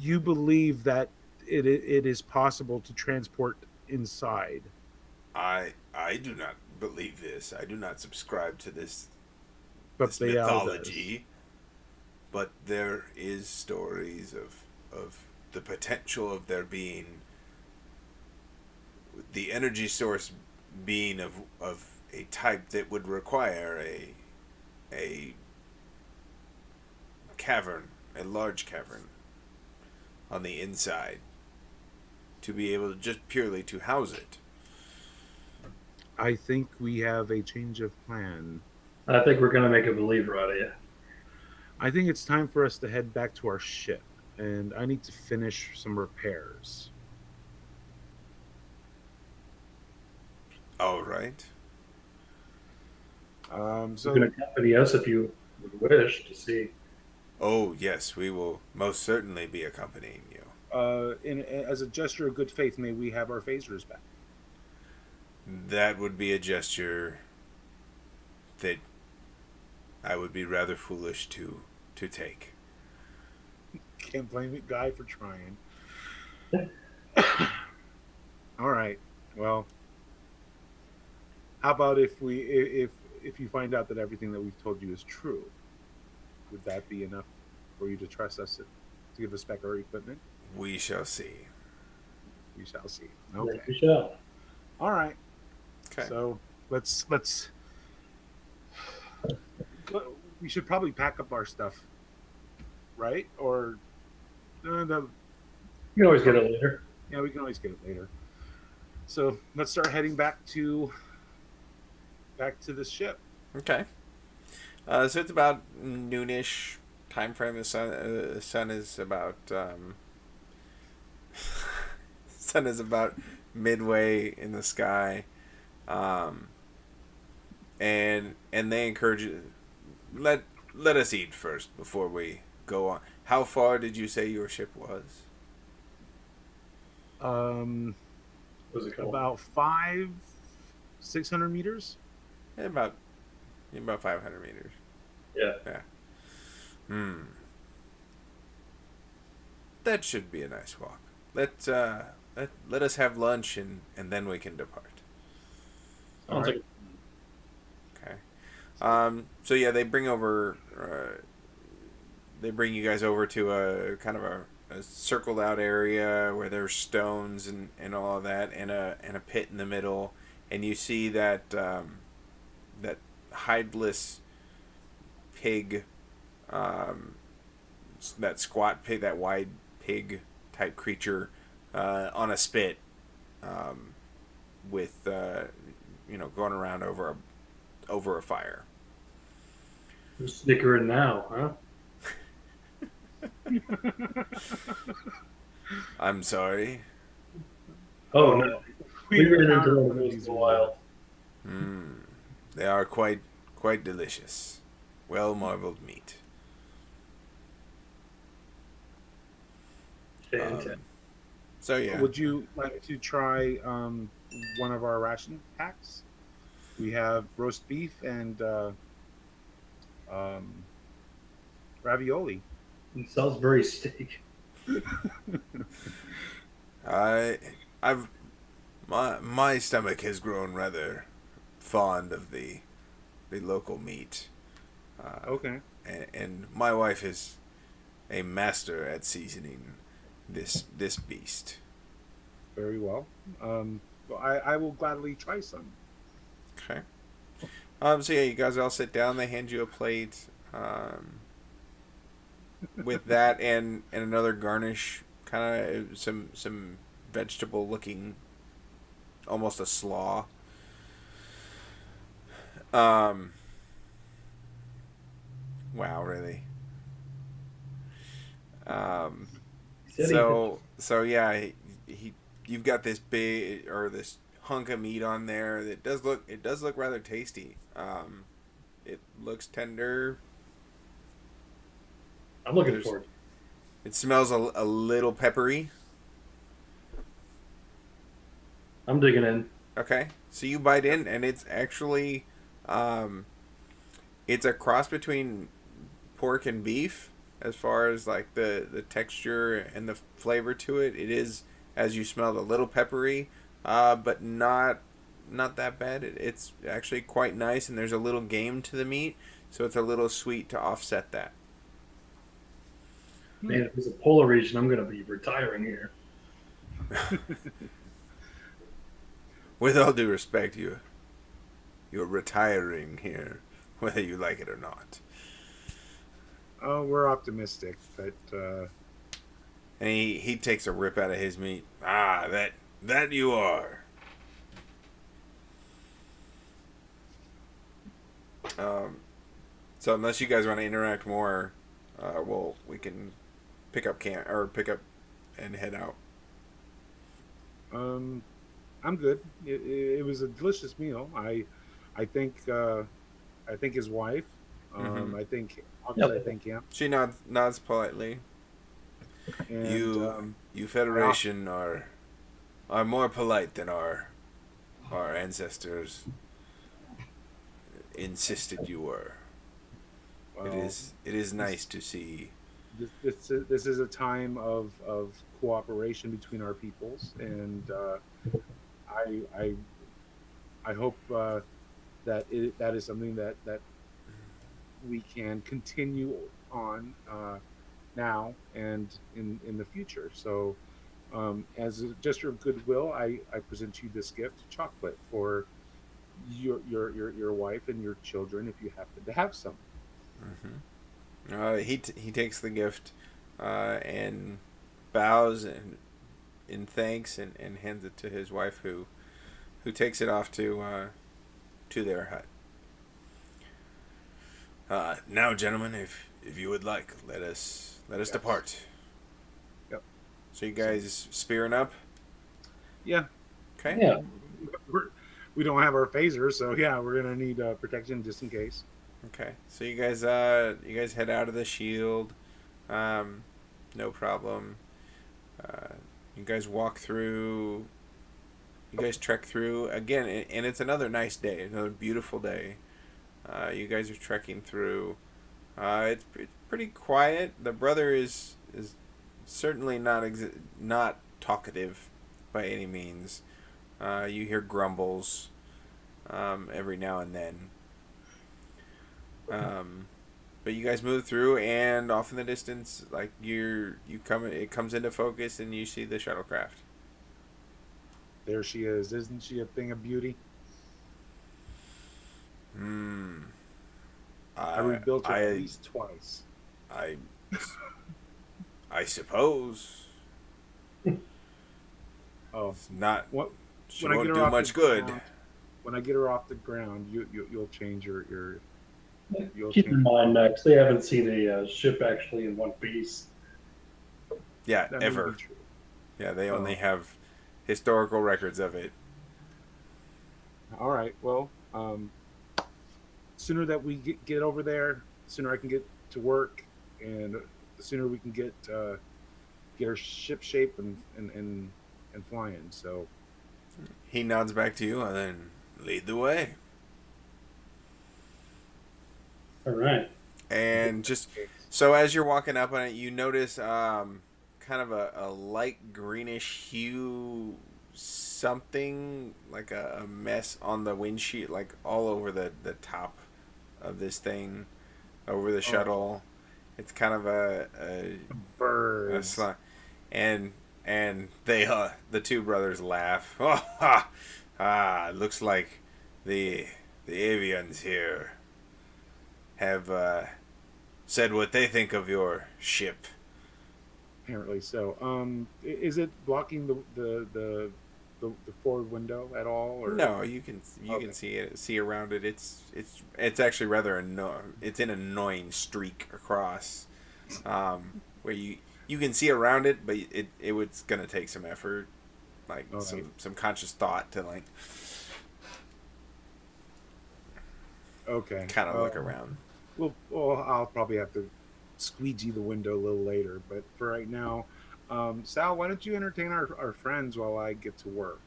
Speaker 3: you believe that it is possible to transport inside?
Speaker 1: I do not believe this. I do not subscribe to
Speaker 3: But
Speaker 1: this
Speaker 3: Baal does.
Speaker 1: mythology. But there is stories of the potential of there being the energy source being of a type that would require a cavern, a large cavern on the inside to be able to just purely to house it.
Speaker 3: I think we have a change of plan.
Speaker 2: I think we're going to make a believer out of you.
Speaker 3: I think it's time for us to head back to our ship, and I need to finish some repairs.
Speaker 1: All right.
Speaker 2: We're
Speaker 3: So
Speaker 2: going to accompany us if you would wish to see.
Speaker 1: Oh yes, we will most certainly be accompanying you.
Speaker 3: as a gesture of good faith, may we have our phasers back?
Speaker 1: That would be a gesture that I would be rather foolish to take.
Speaker 3: Can't blame it, guy, for trying. All right. Well, how about if you find out that everything that we've told you is true? Would that be enough for you to trust us to give us back our equipment?
Speaker 1: We shall see.
Speaker 3: We shall see.
Speaker 2: Yes,
Speaker 3: Okay.
Speaker 2: we shall.
Speaker 3: All right.
Speaker 1: Okay.
Speaker 3: So let's we should probably pack up our stuff, right? Or the
Speaker 2: You can always get it later.
Speaker 3: yeah, we can always get it later. So let's start heading back to the ship.
Speaker 1: Okay. So it's about noonish time frame. The sun is about sun is about midway in the sky, and they encourage you, let us eat first before we go on. How far did you say your ship was?
Speaker 2: Was it called?
Speaker 3: About 600 meters.
Speaker 1: About 500 meters.
Speaker 2: Yeah.
Speaker 1: Yeah. That should be a nice walk. Let us have lunch and then we can depart.
Speaker 2: Sounds
Speaker 3: All
Speaker 2: like
Speaker 1: Okay. So yeah, they bring you guys over to a kind of a circled out area where there's stones and all of that, and a pit in the middle, and you see that that hideless pig, that squat pig, that wide pig type creature on a spit, with going around over a fire.
Speaker 2: who's snickering now, huh?
Speaker 1: I'm sorry.
Speaker 2: Oh, no. We ran into one of those
Speaker 3: these
Speaker 2: in a while.
Speaker 1: They are quite delicious. Well marbled meat.
Speaker 2: Fantastic.
Speaker 1: So yeah.
Speaker 3: Would you like to try one of our ration packs? We have roast beef and ravioli.
Speaker 2: It Salisbury steak.
Speaker 1: I've my stomach has grown rather fond of the local meat.
Speaker 3: Okay.
Speaker 1: And my wife is a master at seasoning this beast.
Speaker 3: Very well. Well, I will gladly try some.
Speaker 1: Okay. So yeah, you guys all sit down. They hand you a plate with that and another garnish kind of some vegetable looking, almost a slaw. Wow, really. Um, so yeah, you've got this big or this hunk of meat on there. It does look rather tasty. It looks tender.
Speaker 2: I'm looking forward.
Speaker 1: It smells a little peppery.
Speaker 2: I'm digging in.
Speaker 1: Okay, so you bite in, and it's actually, it's a cross between pork and beef as far as like the texture and the flavor to it. It is, as you smelled, a little peppery, but not that bad. It's actually quite nice, and there's a little game to the meat, so it's a little sweet to offset that.
Speaker 2: Man, if it's a polar region, I'm going to be retiring here.
Speaker 1: With all due respect, you're retiring here, whether you like it or not.
Speaker 3: Oh, we're optimistic, but
Speaker 1: And he takes a rip out of his meat. Ah, that you are. So unless you guys want to interact more, we can pick up and head out.
Speaker 3: I'm good. It was a delicious meal. I think his wife.
Speaker 1: Mm-hmm.
Speaker 3: I think obviously I think him.
Speaker 1: She nods politely.
Speaker 3: And,
Speaker 1: you Federation are more polite than our ancestors insisted you were.
Speaker 3: well,
Speaker 1: it is nice to see.
Speaker 3: This is a time of cooperation between our peoples, and I hope that is something that we can continue on now and in the future. So, as a gesture of goodwill, I present you this gift, chocolate, for your wife and your children, if you happen to have some.
Speaker 1: Mm-hmm. He takes the gift and bows and in thanks and hands it to his wife, who takes it off to their hut. Now, gentlemen, if you would like, let us depart.
Speaker 3: Yep.
Speaker 1: So you guys spearing up?
Speaker 3: Yeah.
Speaker 1: Okay.
Speaker 2: Yeah.
Speaker 3: We don't have our phasers, so yeah, we're gonna need protection just in case.
Speaker 1: Okay. So you guys head out of the shield. No problem. You guys walk through. You guys trek through again, and it's another nice day, another beautiful day. You guys are trekking through. It's pretty quiet. The brother is certainly not talkative by any means. You hear grumbles every now and then. But you guys move through, and off in the distance, like it comes into focus, and you see the shuttlecraft.
Speaker 3: There she is. Isn't she a thing of beauty? I rebuilt her at least twice.
Speaker 1: I suppose.
Speaker 3: Oh,
Speaker 1: it's not.
Speaker 3: What?
Speaker 1: She won't do much good.
Speaker 3: When I get her off the ground, you'll change your.
Speaker 2: Keep in mind, Max, they haven't seen a ship actually in one piece.
Speaker 1: Yeah, ever. Yeah, they only have historical records of it.
Speaker 3: All right. Well, sooner that we get over there, sooner I can get to work, and the sooner we can get our ship shape and flying. So
Speaker 1: he nods back to you and then lead the way.
Speaker 2: All right.
Speaker 1: And just so as you're walking up on it, you notice kind of a light greenish hue, something like a mess on the windshield, like all over the top of this thing, over the shuttle. It's kind of a bird. And they the two brothers laugh. Looks like the avians here have said what they think of your ship.
Speaker 3: Apparently so. Is it blocking the forward window at all, or
Speaker 1: No, you can
Speaker 3: okay?
Speaker 1: see around it. It's actually rather it's an annoying streak across, where you can see around it, but it's gonna take some effort, like
Speaker 3: All right.
Speaker 1: some conscious thought to like
Speaker 3: Okay.
Speaker 1: kind of look around.
Speaker 3: Well, I'll probably have to squeegee the window a little later, but for right now, Sal, why don't you entertain our friends while I get to work?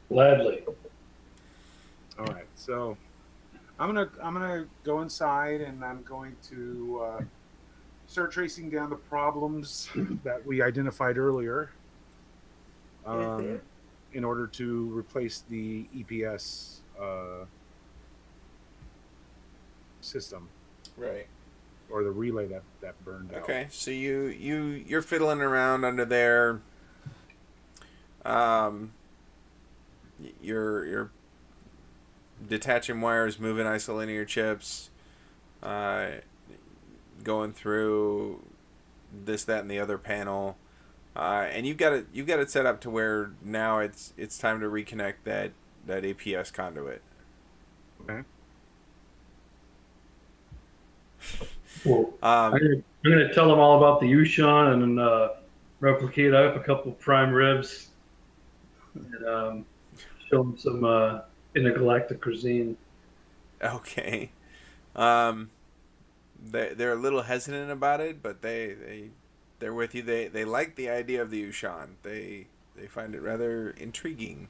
Speaker 2: Gladly.
Speaker 3: All right. So I'm gonna go inside and I'm going to start tracing down the problems that we identified earlier. Um, in order to replace the EPS system
Speaker 1: Right.
Speaker 3: or the relay that burned out.
Speaker 1: Okay. So you're fiddling around under there. Um, you're detaching wires, moving isolinear chips, uh, going through this, that, and the other panel, and you've got it set up to where now it's time to reconnect that APS conduit.
Speaker 3: Okay.
Speaker 2: Well,
Speaker 1: Um,
Speaker 2: I'm gonna tell them all about the Yushan and replicate. I have a couple prime ribs and show them some intergalactic cuisine.
Speaker 1: okay. Um, they're a little hesitant about it, but they're with you. They like the idea of the Ushan. They find it rather intriguing.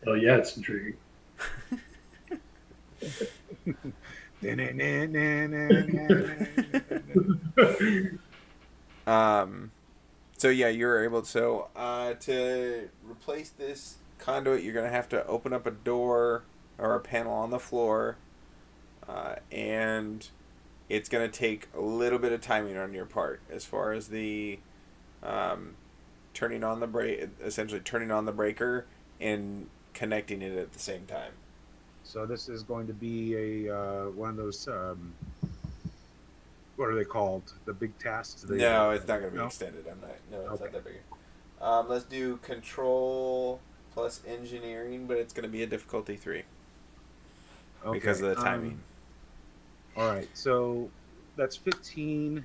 Speaker 2: Oh yeah, it's intriguing.
Speaker 1: Um, so yeah, you're able to replace this conduit. You're gonna have to open up a door or a panel on the floor, and it's gonna take a little bit of timing on your part as far as the um, turning on the break, essentially turning on the breaker and connecting it at the same time.
Speaker 3: So this is going to be a one of those what are they called? The big tasks.
Speaker 1: No, it's not gonna be
Speaker 3: No.
Speaker 1: extended. I'm not. No, it's
Speaker 3: Okay.
Speaker 1: not that big. Let's do control plus engineering, but it's gonna be a difficulty 3
Speaker 3: Okay.
Speaker 1: because of the timing.
Speaker 3: All right. So that's 15.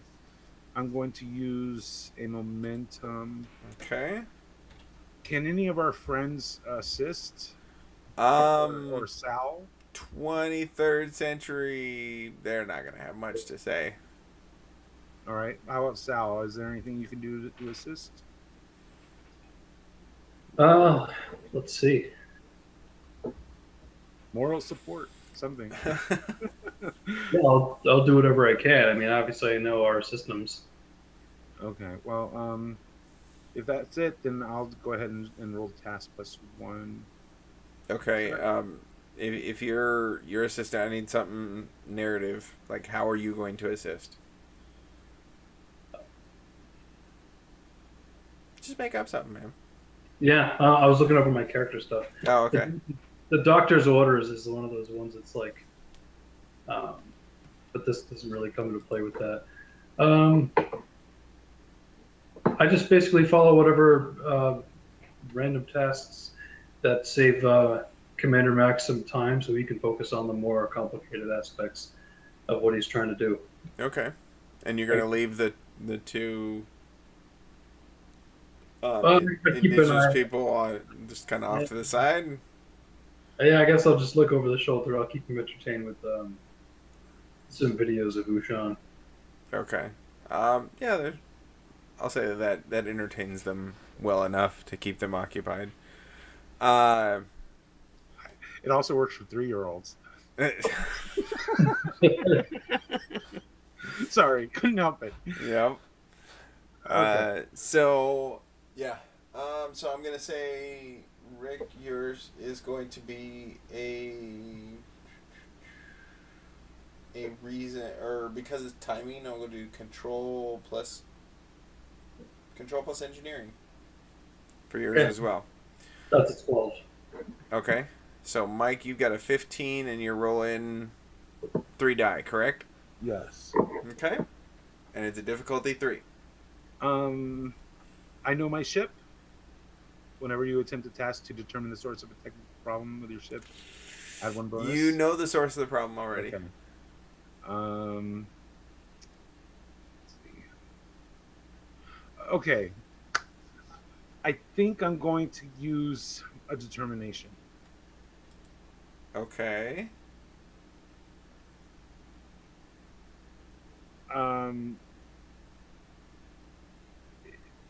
Speaker 3: I'm going to use a momentum.
Speaker 1: Okay.
Speaker 3: Can any of our friends assist,
Speaker 1: Um,
Speaker 3: or Sal?
Speaker 1: 23rd century. They're not gonna have much to say.
Speaker 3: All right. How about Sal? Is there anything you can do to assist?
Speaker 2: Uh, let's see.
Speaker 3: Moral support, something.
Speaker 2: Yeah, I'll do whatever I can. I mean, obviously, I know our systems.
Speaker 3: Okay. Well, if that's it, then I'll go ahead and roll task +1.
Speaker 1: Okay. If you're assistant, I need something narrative. Like, how are you going to assist? Just make up something, man.
Speaker 2: Yeah, I was looking over my character stuff.
Speaker 1: Oh, okay.
Speaker 2: The doctor's orders is one of those ones that's like, but this doesn't really come into play with that. I just basically follow whatever random tasks that save Commander Max some time so he can focus on the more complicated aspects of what he's trying to do.
Speaker 1: Okay. And you're gonna leave the two
Speaker 2: I keep an
Speaker 1: indigenous
Speaker 2: eye.
Speaker 1: people just kind of off to the side.
Speaker 2: Yeah, I guess I'll just look over the shoulder. I'll keep him entertained with some videos of Ushan.
Speaker 1: Okay. Yeah, I'll say that entertains them well enough to keep them occupied. Uh,
Speaker 3: It also works for 3-year-olds. Sorry, couldn't help it.
Speaker 1: yeah.
Speaker 3: Okay.
Speaker 1: So yeah. So I'm gonna say, Rick, yours is going to be a reason, or because it's timing, I'll go do control plus engineering for yours
Speaker 2: Okay.
Speaker 1: as well.
Speaker 2: That's a 12.
Speaker 1: Okay. So Mike, you've got a 15, and you're rolling 3 die, correct?
Speaker 3: Yes.
Speaker 1: Okay. and it's a difficulty 3.
Speaker 3: I know my ship. Whenever you attempt a task to determine the source of a technical problem with your ship, add 1 bonus.
Speaker 1: You know the source of the problem already.
Speaker 3: Okay. Let's see. Okay. I think I'm going to use a determination.
Speaker 1: Okay.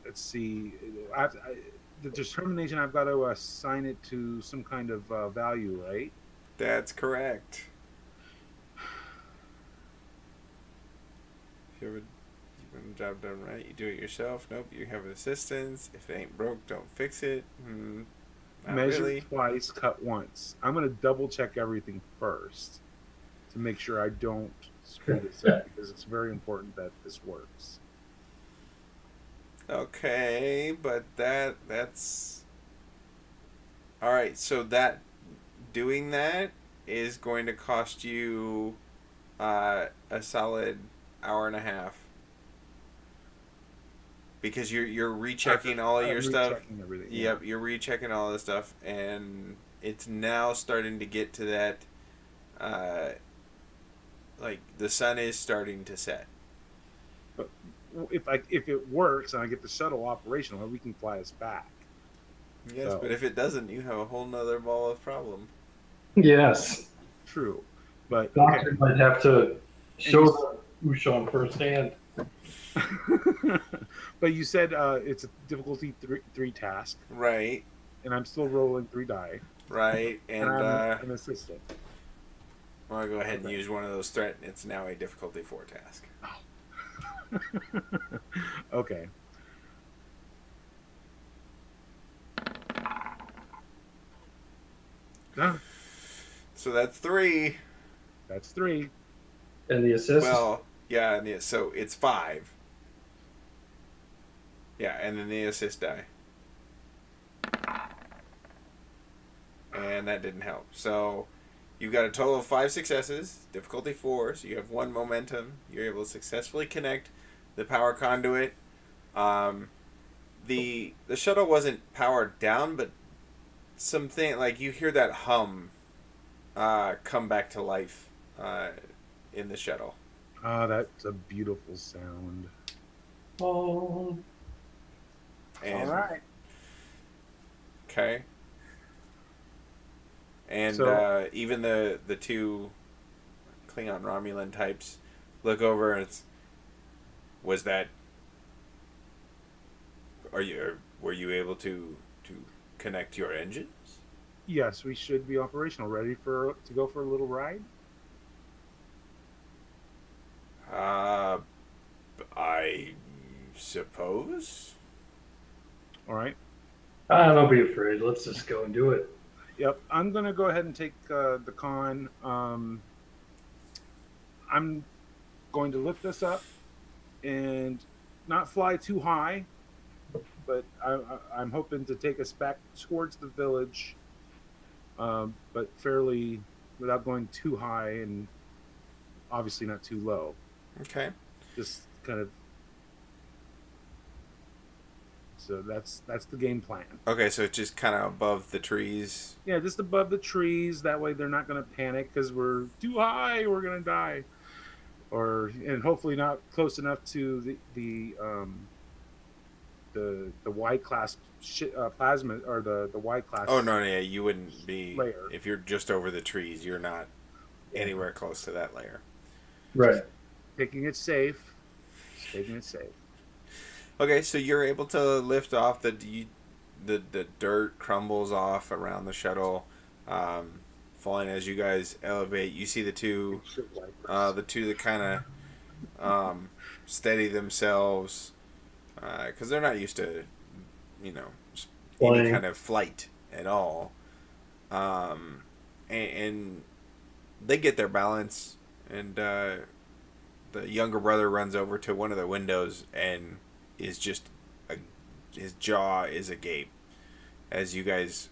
Speaker 3: Let's see. The determination, I've got to assign it to some kind of value, right?
Speaker 1: That's correct. If you have a job done right, you do it yourself. Nope, you have assistance. If it ain't broke, don't fix it. Not
Speaker 3: Measure
Speaker 1: really.
Speaker 3: twice, cut once. I'm going to double check everything first to make sure I don't screw this up, because it's very important that this works.
Speaker 1: Okay, but that's all right. So doing that is going to cost you a solid hour and a half, because you're rechecking all of your stuff.
Speaker 3: Everything,
Speaker 1: Yep, you're rechecking all the stuff, and it's now starting to get to that. Like the sun is starting to set.
Speaker 3: But if it works and I get the shuttle operational, we can fly us back.
Speaker 1: Yes,
Speaker 3: So,
Speaker 1: but if it doesn't, you have a whole nother ball of problem.
Speaker 2: Yes.
Speaker 3: true, but
Speaker 2: Doctor
Speaker 3: okay.
Speaker 2: might have to show the Ushon firsthand.
Speaker 3: But you said it's a difficulty 3 task,
Speaker 1: Right,
Speaker 3: and I'm still rolling 3 die,
Speaker 1: right, and
Speaker 3: I'm an assistant.
Speaker 1: I'm gonna go ahead and use one of those threat. It's now a difficulty 4 task.
Speaker 3: Okay. Ah,
Speaker 1: So that's 3.
Speaker 3: that's 3.
Speaker 2: And the assist?
Speaker 1: Well, yeah, and so it's 5. Yeah, and then the assist die. And that didn't help. So you've got a total of 5 successes, difficulty 4, so you have 1 momentum. You're able to successfully connect the power conduit. The shuttle wasn't powered down, but something like you hear that hum come back to life in the shuttle.
Speaker 3: Ah, that's a beautiful sound.
Speaker 2: Oh.
Speaker 1: And,
Speaker 3: All right.
Speaker 1: Okay. And
Speaker 3: So-
Speaker 1: even the 2 Klingon Romulan types look over and were you able to connect your engines?
Speaker 3: Yes, we should be operational, ready to go for a little ride.
Speaker 1: I suppose.
Speaker 3: All right.
Speaker 2: Don't be afraid. Let's just go and do it.
Speaker 3: Yep, I'm gonna go ahead and take the con. I'm going to lift us up and not fly too high, but I'm hoping to take us back towards the village, but fairly without going too high and obviously not too low.
Speaker 1: Okay.
Speaker 3: Just kind of. So that's the game plan.
Speaker 1: Okay, so it's just kind of above the trees.
Speaker 3: Yeah, just above the trees. That way they're not going to panic because we're too high. We're going to die, and hopefully not close enough to the Y class plasma or the Y class.
Speaker 1: Oh no, yeah, you wouldn't be
Speaker 3: layer.
Speaker 1: If you're just over the trees. You're not anywhere close to that layer.
Speaker 2: Right.
Speaker 3: Taking it safe. Just taking it safe.
Speaker 1: Okay, so you're able to lift off. The dirt crumbles off around the shuttle, falling as you guys elevate. You see the two that kind of steady themselves because they're not used to, any kind of flight at all, and they get their balance, and the younger brother runs over to one of the windows and is just his jaw is agape as you guys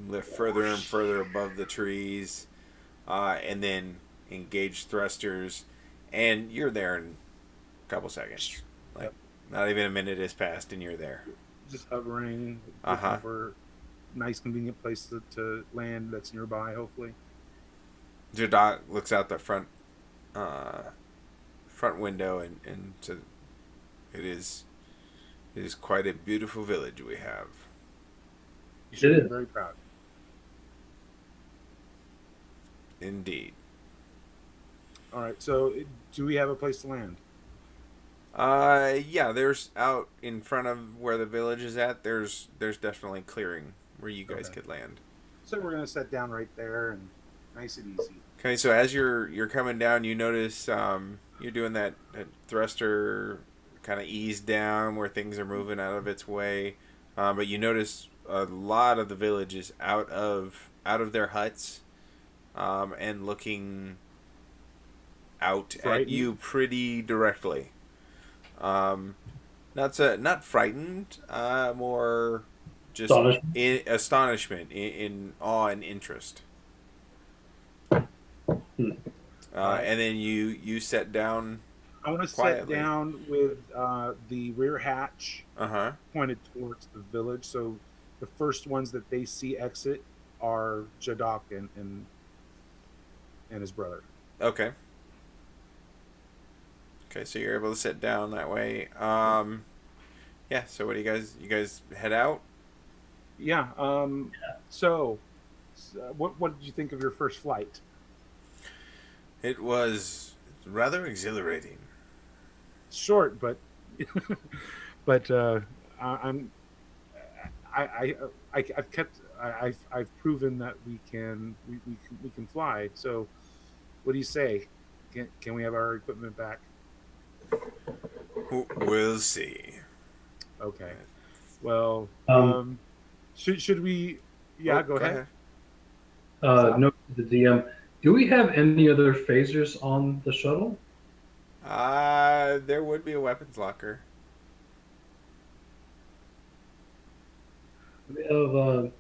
Speaker 1: lift further and further above the trees, and then engage thrusters, and you're there in couple seconds. Like,
Speaker 3: Yep.
Speaker 1: not even a minute has passed, and you're there.
Speaker 3: Just hovering,
Speaker 1: Uh-huh.
Speaker 3: looking for nice, convenient place to land that's nearby. Hopefully.
Speaker 1: Jadok looks out the front window and says, it is quite a beautiful village we have.
Speaker 3: You should
Speaker 2: It
Speaker 3: be
Speaker 2: is.
Speaker 3: very proud.
Speaker 1: Indeed.
Speaker 3: All right. So, do we have a place to land?
Speaker 1: Yeah, there's out in front of where the village is at, there's definitely clearing where you guys
Speaker 3: Okay.
Speaker 1: could land.
Speaker 3: So we're gonna set down right there and nice and easy.
Speaker 1: Okay, so as you're coming down, you notice you're doing that thruster kind of ease down where things are moving out of its way, but you notice a lot of the village is out of their huts, and looking out at
Speaker 3: Frightened?
Speaker 1: you pretty directly. Not frightened, more just
Speaker 2: Astonishment?
Speaker 1: astonishment, in awe and interest. And then you set down.
Speaker 3: I want to sit
Speaker 1: Quietly.
Speaker 3: down with the rear hatch
Speaker 1: Uh-huh.
Speaker 3: pointed towards the village. So the first ones that they see exit are Jadok and his brother.
Speaker 1: Okay. Okay, so you're able to sit down that way. Yeah. So what do you guys head out?
Speaker 3: Yeah. So, what did you think of your first flight?
Speaker 1: It was rather exhilarating.
Speaker 3: Short, but but I'm I've kept I've proven that we can fly. So, what do you say? Can we have our equipment back?
Speaker 1: We'll see.
Speaker 3: Okay. Well,
Speaker 2: Um,
Speaker 3: should we? Yeah,
Speaker 1: Oh,
Speaker 3: go ahead.
Speaker 2: Note to the DM. Do we have any other phasers on the shuttle?
Speaker 1: There would be a weapons locker.
Speaker 2: We have.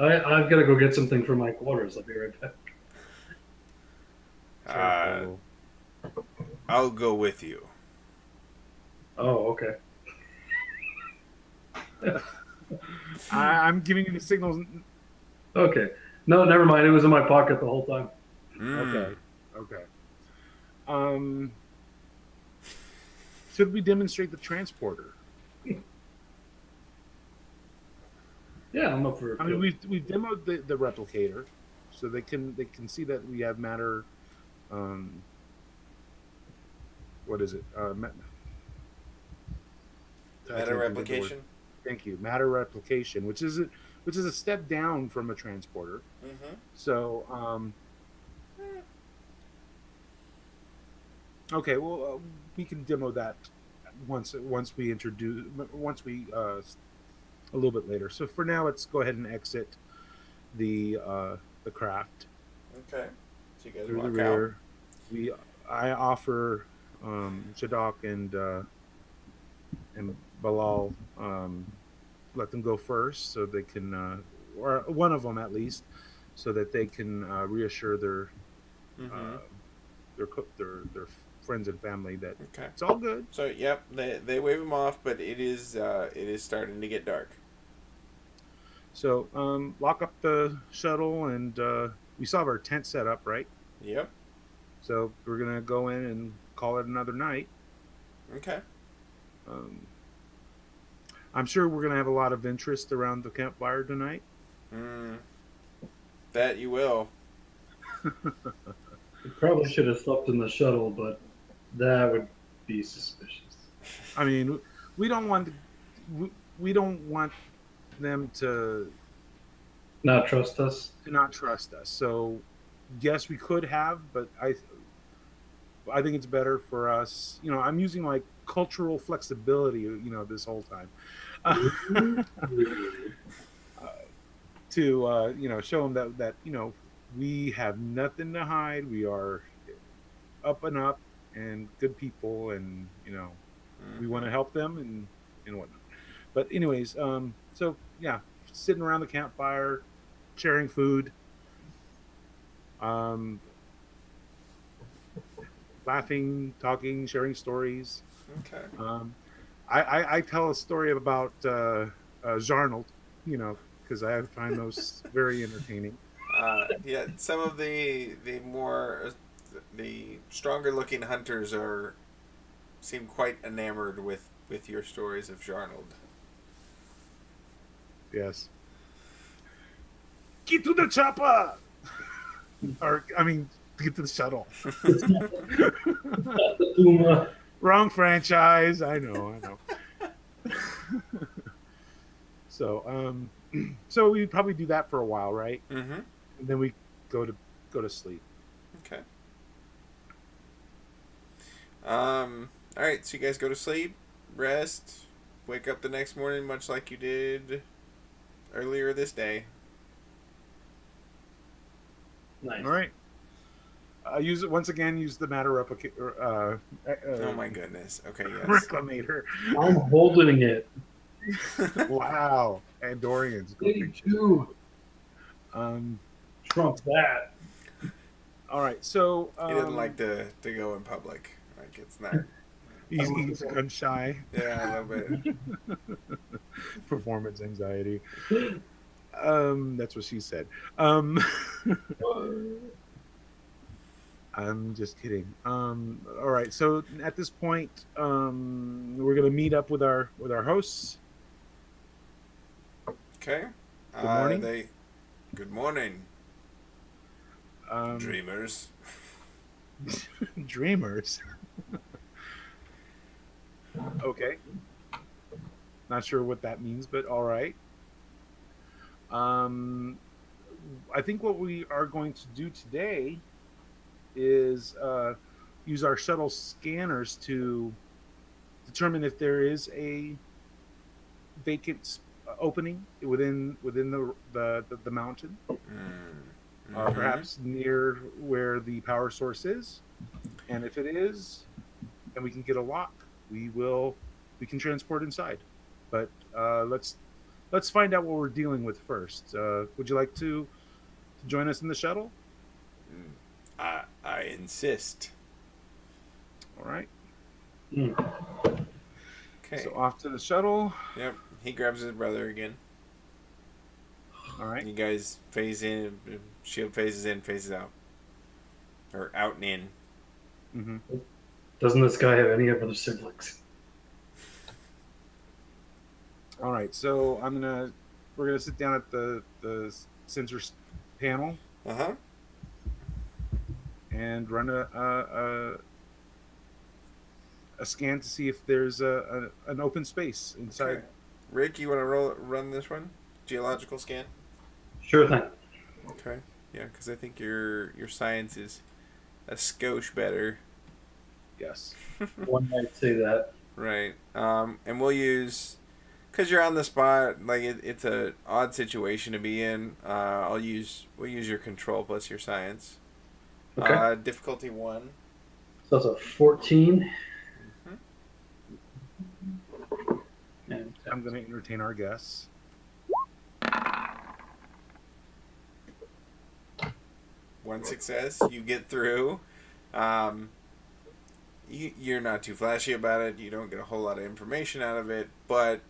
Speaker 2: I've got to go get something from my quarters. I'll be right back.
Speaker 3: Careful.
Speaker 1: I'll go with you.
Speaker 2: Oh, okay.
Speaker 3: I'm giving you the signals.
Speaker 2: Okay. No, never mind. It was in my pocket the whole time.
Speaker 3: Okay. Okay. Should we demonstrate the transporter?
Speaker 2: Yeah, I'm up for.
Speaker 3: I mean, we've demoed the replicator, so they can see that we have matter. What is it? I
Speaker 1: Meta
Speaker 3: can't think of the word.
Speaker 1: replication.
Speaker 3: Thank you. Matter replication, which is a step down from a transporter.
Speaker 1: Mm-hmm.
Speaker 3: So, okay, well, we can demo that once we a little bit later. So for now, let's go ahead and exit the craft
Speaker 1: Okay. So you guys
Speaker 3: through the
Speaker 1: walk out.
Speaker 3: rear. I offer Shadok and Balal, let them go first so they can, or one of them at least, so that they can reassure their
Speaker 1: Mm-hmm.
Speaker 3: their friends and family that
Speaker 1: Okay.
Speaker 3: it's all good.
Speaker 1: So yep, they wave him off, but it is starting to get dark.
Speaker 3: So lock up the shuttle, and we still have our tent set up, right?
Speaker 1: Yep.
Speaker 3: So we're gonna go in and call it another night.
Speaker 1: Okay.
Speaker 3: I'm sure we're gonna have a lot of interest around the campfire tonight.
Speaker 1: That you will.
Speaker 2: We probably should have slept in the shuttle, but that would be suspicious.
Speaker 3: I mean, we don't want them to
Speaker 2: Not trust us.
Speaker 3: not trust us. So yes, we could have, but I think it's better for us. You know, I'm using my cultural flexibility. You know, this whole time. To show them that we have nothing to hide. We are up and up and good people, and we want to help them and whatnot. But anyways, so yeah, sitting around the campfire, sharing food. laughing, talking, sharing stories.
Speaker 1: Okay.
Speaker 3: I tell a story about Jarnold, because I find those very entertaining.
Speaker 1: Yeah, some of the more the stronger looking hunters are seem quite enamored with your stories of Jarnold.
Speaker 3: Yes. Get to the chopper! Or, I mean, get to the shuttle.
Speaker 2: The Puma.
Speaker 3: Wrong franchise. I know. So we probably do that for a while, right?
Speaker 1: Mm-hmm.
Speaker 3: And then we go to sleep.
Speaker 1: Okay. All right. So you guys go to sleep, rest, wake up the next morning, much like you did earlier this day.
Speaker 2: Nice.
Speaker 3: All right. Use it once again. Use the matter replica.
Speaker 1: Oh my goodness. Okay. Yes.
Speaker 3: Reclamator.
Speaker 2: I'm holding it.
Speaker 3: Wow. Andorians. Go figure.
Speaker 2: 82.
Speaker 3: Um.
Speaker 2: Trump that.
Speaker 3: All right. So
Speaker 1: He didn't like to go in public. Like it's not.
Speaker 3: he's gun shy.
Speaker 1: Yeah, a little bit.
Speaker 3: Performance anxiety. That's what she said. I'm just kidding. All right. So at this point, we're gonna meet up with our hosts.
Speaker 1: Okay.
Speaker 3: Good morning.
Speaker 1: Good morning,
Speaker 3: Um,
Speaker 1: dreamers.
Speaker 3: Dreamers. Okay. Not sure what that means, but all right. I think what we are going to do today is use our shuttle scanners to determine if there is a vacant opening within the mountain,
Speaker 1: Mm-hmm.
Speaker 3: perhaps near where the power source is. And if it is, and we can get a lock, we can transport inside. But let's find out what we're dealing with first. Would you like to join us in the shuttle?
Speaker 1: I insist.
Speaker 3: All right.
Speaker 1: Okay.
Speaker 3: So off to the shuttle.
Speaker 1: Yep. He grabs his brother again.
Speaker 3: All right.
Speaker 1: You guys phase in. Shield phases in, phases out, or out and in.
Speaker 3: Mm-hmm.
Speaker 2: Doesn't this guy have any other siblings?
Speaker 3: All right. So we're gonna sit down at the sensor panel
Speaker 1: Uh-huh.
Speaker 3: and run a scan to see if there's an open space inside.
Speaker 1: Okay. Rick, you want to run this one? Geological scan?
Speaker 2: Sure thing.
Speaker 1: Okay. Yeah, because I think your science is a skosh better.
Speaker 3: Yes.
Speaker 2: One might say that.
Speaker 1: Right. And we'll use, because you're on the spot, like it's a odd situation to be in. We'll use your control plus your science.
Speaker 2: Okay.
Speaker 1: Difficulty 1.
Speaker 2: So that's a 14.
Speaker 1: Mm-hmm.
Speaker 2: And
Speaker 3: I'm going to entertain our guests.
Speaker 1: One success. You get through. You're not too flashy about it. You don't get a whole lot of information out of it, but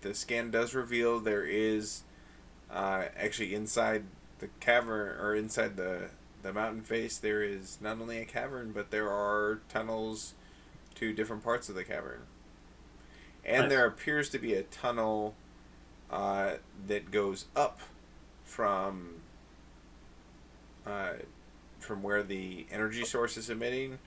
Speaker 1: the scan does reveal there is actually inside the cavern, or inside the mountain face, there is not only a cavern, but there are tunnels to different parts of the cavern. And
Speaker 2: Nice.
Speaker 1: there appears to be a tunnel that goes up from where the energy source is emitting.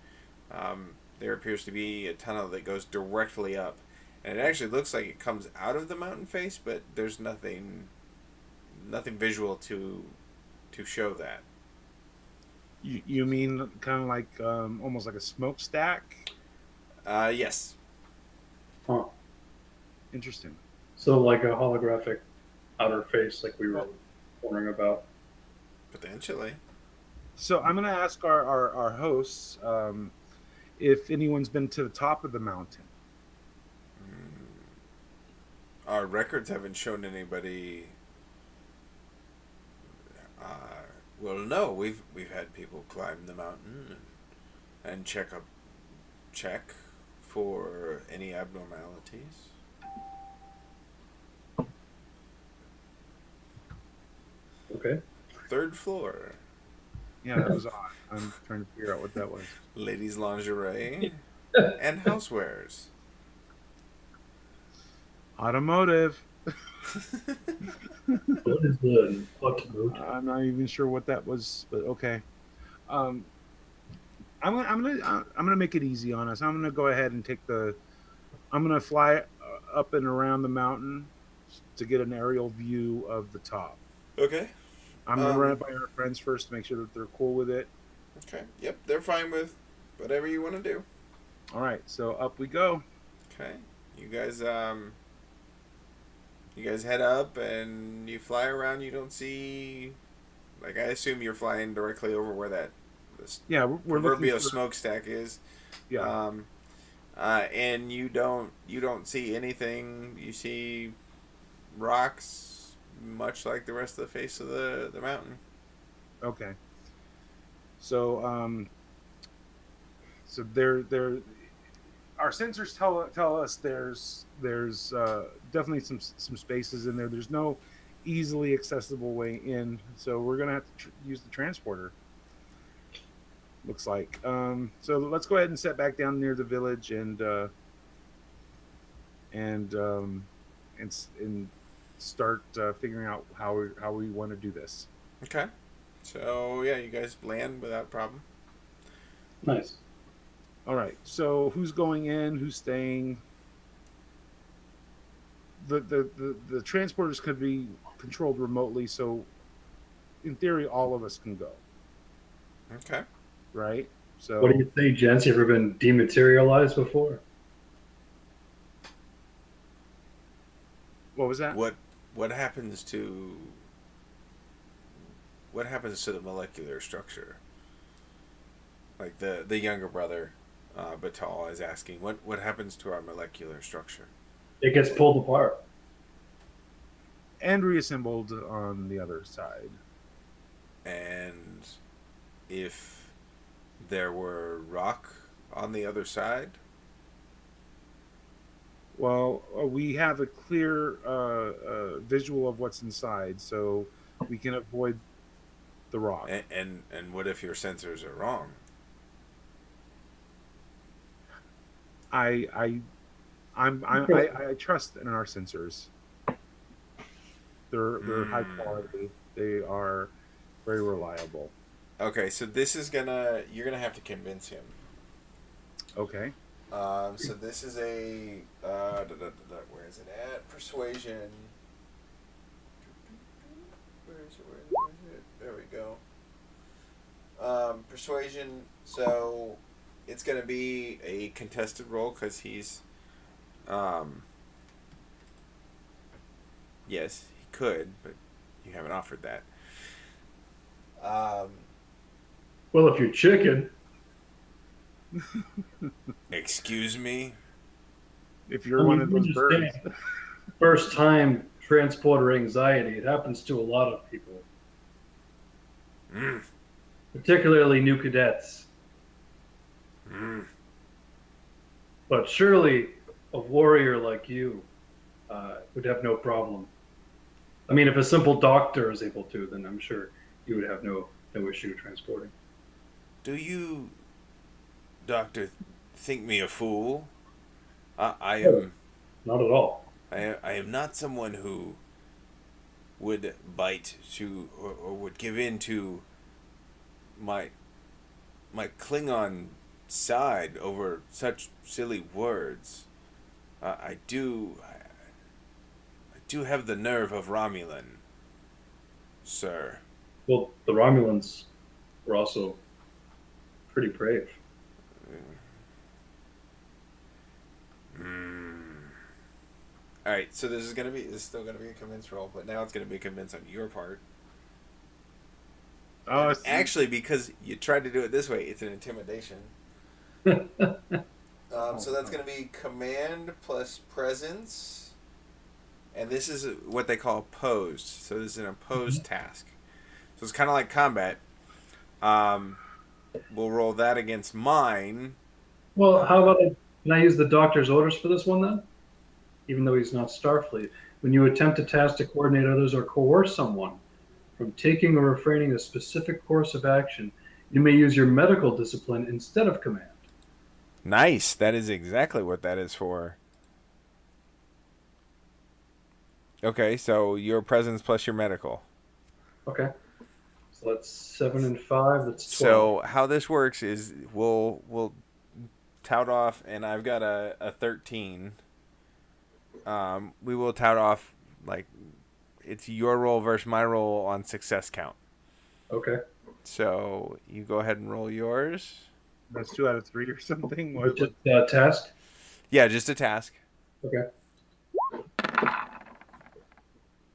Speaker 1: There appears to be a tunnel that goes directly up, and it actually looks like it comes out of the mountain face, but there's nothing visual to show that.
Speaker 3: You mean kind of like almost like a smokestack?
Speaker 1: Yes.
Speaker 2: Huh.
Speaker 3: Interesting.
Speaker 2: So like a holographic outer face, like we were wondering about.
Speaker 1: Potentially.
Speaker 3: So I'm going to ask our hosts if anyone's been to the top of the mountain.
Speaker 1: Our records haven't shown anybody. Well, no, we've had people climb the mountain and check check for any abnormalities.
Speaker 2: Okay.
Speaker 1: 3rd floor.
Speaker 3: Yeah, that was odd. I'm trying to figure out what that was.
Speaker 1: Ladies' lingerie and housewares.
Speaker 3: Automotive.
Speaker 2: What is the automotive?
Speaker 3: I'm not even sure what that was, but okay. Um, I'm gonna make it easy on us. I'm gonna go ahead and take the. I'm gonna fly up and around the mountain to get an aerial view of the top.
Speaker 1: Okay.
Speaker 3: I'm gonna run it by our friends first to make sure that they're cool with it.
Speaker 1: Okay. Yep, they're fine with whatever you want to do.
Speaker 3: All right, so up we go.
Speaker 1: Okay. You guys head up and you fly around. You don't see, like, I assume you're flying directly over where that this
Speaker 3: Yeah, we're looking
Speaker 1: proverbial
Speaker 3: for,
Speaker 1: smokestack is.
Speaker 3: yeah.
Speaker 1: And you don't see anything. You see rocks, much like the rest of the face of the mountain.
Speaker 3: Okay. So so there our sensors tell us there's definitely some spaces in there. There's no easily accessible way in, so we're gonna have to use the transporter. Looks like. So let's go ahead and set back down near the village and start figuring out how we want to do this.
Speaker 1: Okay. So yeah, you guys land without problem.
Speaker 2: Nice.
Speaker 3: All right. So who's going in? Who's staying? The transporters could be controlled remotely, so in theory, all of us can go.
Speaker 1: Okay.
Speaker 3: Right. So
Speaker 2: What do you think, gents? You ever been dematerialized before?
Speaker 3: what was that?
Speaker 1: What happens to the molecular structure? Like the younger brother, Batal is asking, what happens to our molecular structure?
Speaker 2: It gets pulled apart.
Speaker 3: And reassembled on the other side.
Speaker 1: And if there were rock on the other side?
Speaker 3: Well, we have a clear visual of what's inside, so we can avoid the rock.
Speaker 1: And what if your sensors are wrong?
Speaker 3: I trust in our sensors. They're high quality. They are very reliable.
Speaker 1: Okay, so you're gonna have to convince him.
Speaker 3: Okay.
Speaker 1: So this is a where is it at? Persuasion. Where is it? There we go. Persuasion. So it's gonna be a contested roll because he's, yes, he could, but you haven't offered that.
Speaker 2: Well, if you're chicken,
Speaker 1: Excuse me.
Speaker 3: If you're one of those birds.
Speaker 2: First time transporter anxiety. It happens to a lot of people, particularly new cadets. But surely a warrior like you would have no problem. I mean, if a simple doctor is able to, then I'm sure you would have no issue transporting.
Speaker 1: Do you, Doctor, think me a fool? I am.
Speaker 2: Not at all.
Speaker 1: I am not someone who would bite to or would give in to my Klingon side over such silly words. I do have the nerve of Romulan, sir.
Speaker 2: Well, the Romulans were also pretty brave.
Speaker 1: All right, so this is still gonna be a convince roll, but now it's gonna be a convince on your part.
Speaker 3: Oh,
Speaker 1: actually, because you tried to do it this way, it's an intimidation. So that's going to be command plus presence, and this is what they call opposed. So this is an opposed task. So it's kind of like combat. We'll roll that against mine.
Speaker 2: Well, how about can I use the doctor's orders for this one then? Even though he's not Starfleet, when you attempt a task to coordinate others or coerce someone from taking or refraining a specific course of action, you may use your medical discipline instead of command.
Speaker 1: Nice. That is exactly what that is for. Okay, so your presence plus your medical.
Speaker 2: Okay. So that's 7 and 5. That's 12.
Speaker 1: So how this works is we'll tout off, and I've got a 13. We will tout off like it's your roll versus my roll on success count.
Speaker 2: Okay.
Speaker 1: So you go ahead and roll yours.
Speaker 3: That's 2 out of 3 or something.
Speaker 2: Just task.
Speaker 1: Yeah, just a task.
Speaker 2: Okay.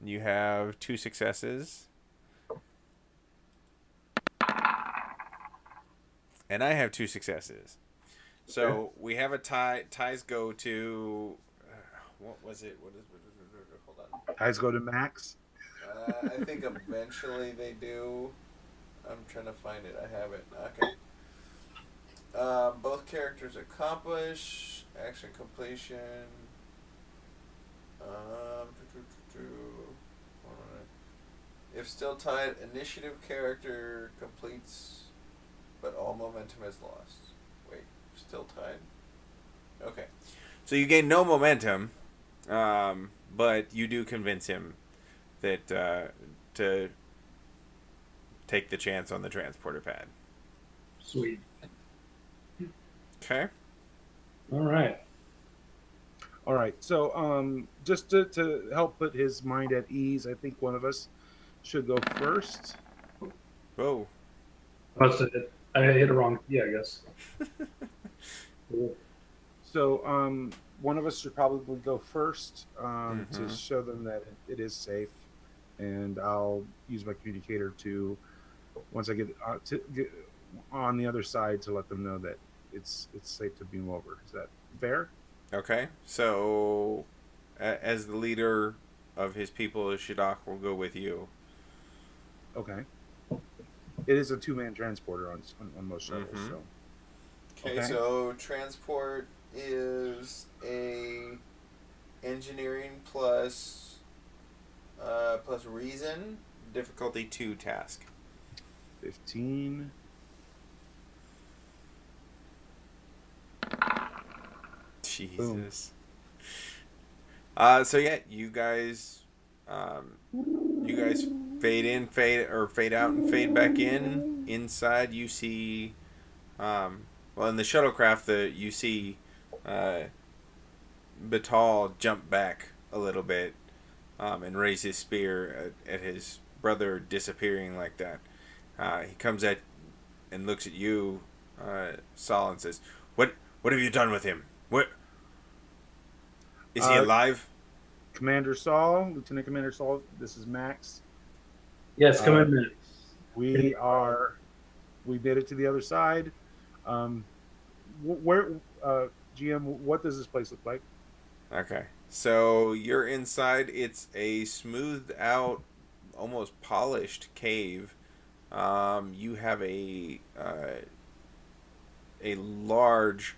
Speaker 1: You have 2 successes. And I have 2 successes. So we have a tie. Ties go to. What was it? Hold on.
Speaker 3: Ties go to Max.
Speaker 1: I think eventually they do. I'm trying to find it. I have it. Okay. Both characters accomplish action completion. If still tied, initiative character completes, but all momentum is lost. Wait, still tied? Okay. So you gain no momentum, but you do convince him that to take the chance on the transporter pad.
Speaker 2: Sweet.
Speaker 1: Okay.
Speaker 2: All right.
Speaker 3: All right. So, just to help put his mind at ease, I think one of us should go first.
Speaker 1: Whoa.
Speaker 2: I hit it wrong. Yeah, I guess. Cool.
Speaker 3: So, one of us should probably go first to show them that it is safe, and I'll use my communicator to, once I get on the other side, to let them know that it's safe to beam over. Is that fair?
Speaker 1: Okay. So, as the leader of his people, Shadok will go with you.
Speaker 3: Okay. It is a 2-man transporter on most shuttles. So.
Speaker 1: Okay, so transport is a engineering plus reason, difficulty 2 task.
Speaker 3: 15.
Speaker 1: Jesus. So yeah, you guys fade in, fade out, and fade back in. Inside, you see, well, in the shuttlecraft, you see, Batal jump back a little bit, and raise his spear at his brother disappearing like that. He comes at and looks at you, Saul, and says, "What have you done with him? What is he alive?"
Speaker 3: Commander Saul, Lieutenant Commander Saul, this is Max.
Speaker 2: Yes, come in, Max.
Speaker 3: We made it to the other side. Where, GM, what does this place look like?
Speaker 1: Okay, so you're inside. It's a smoothed out, almost polished cave. You have a large,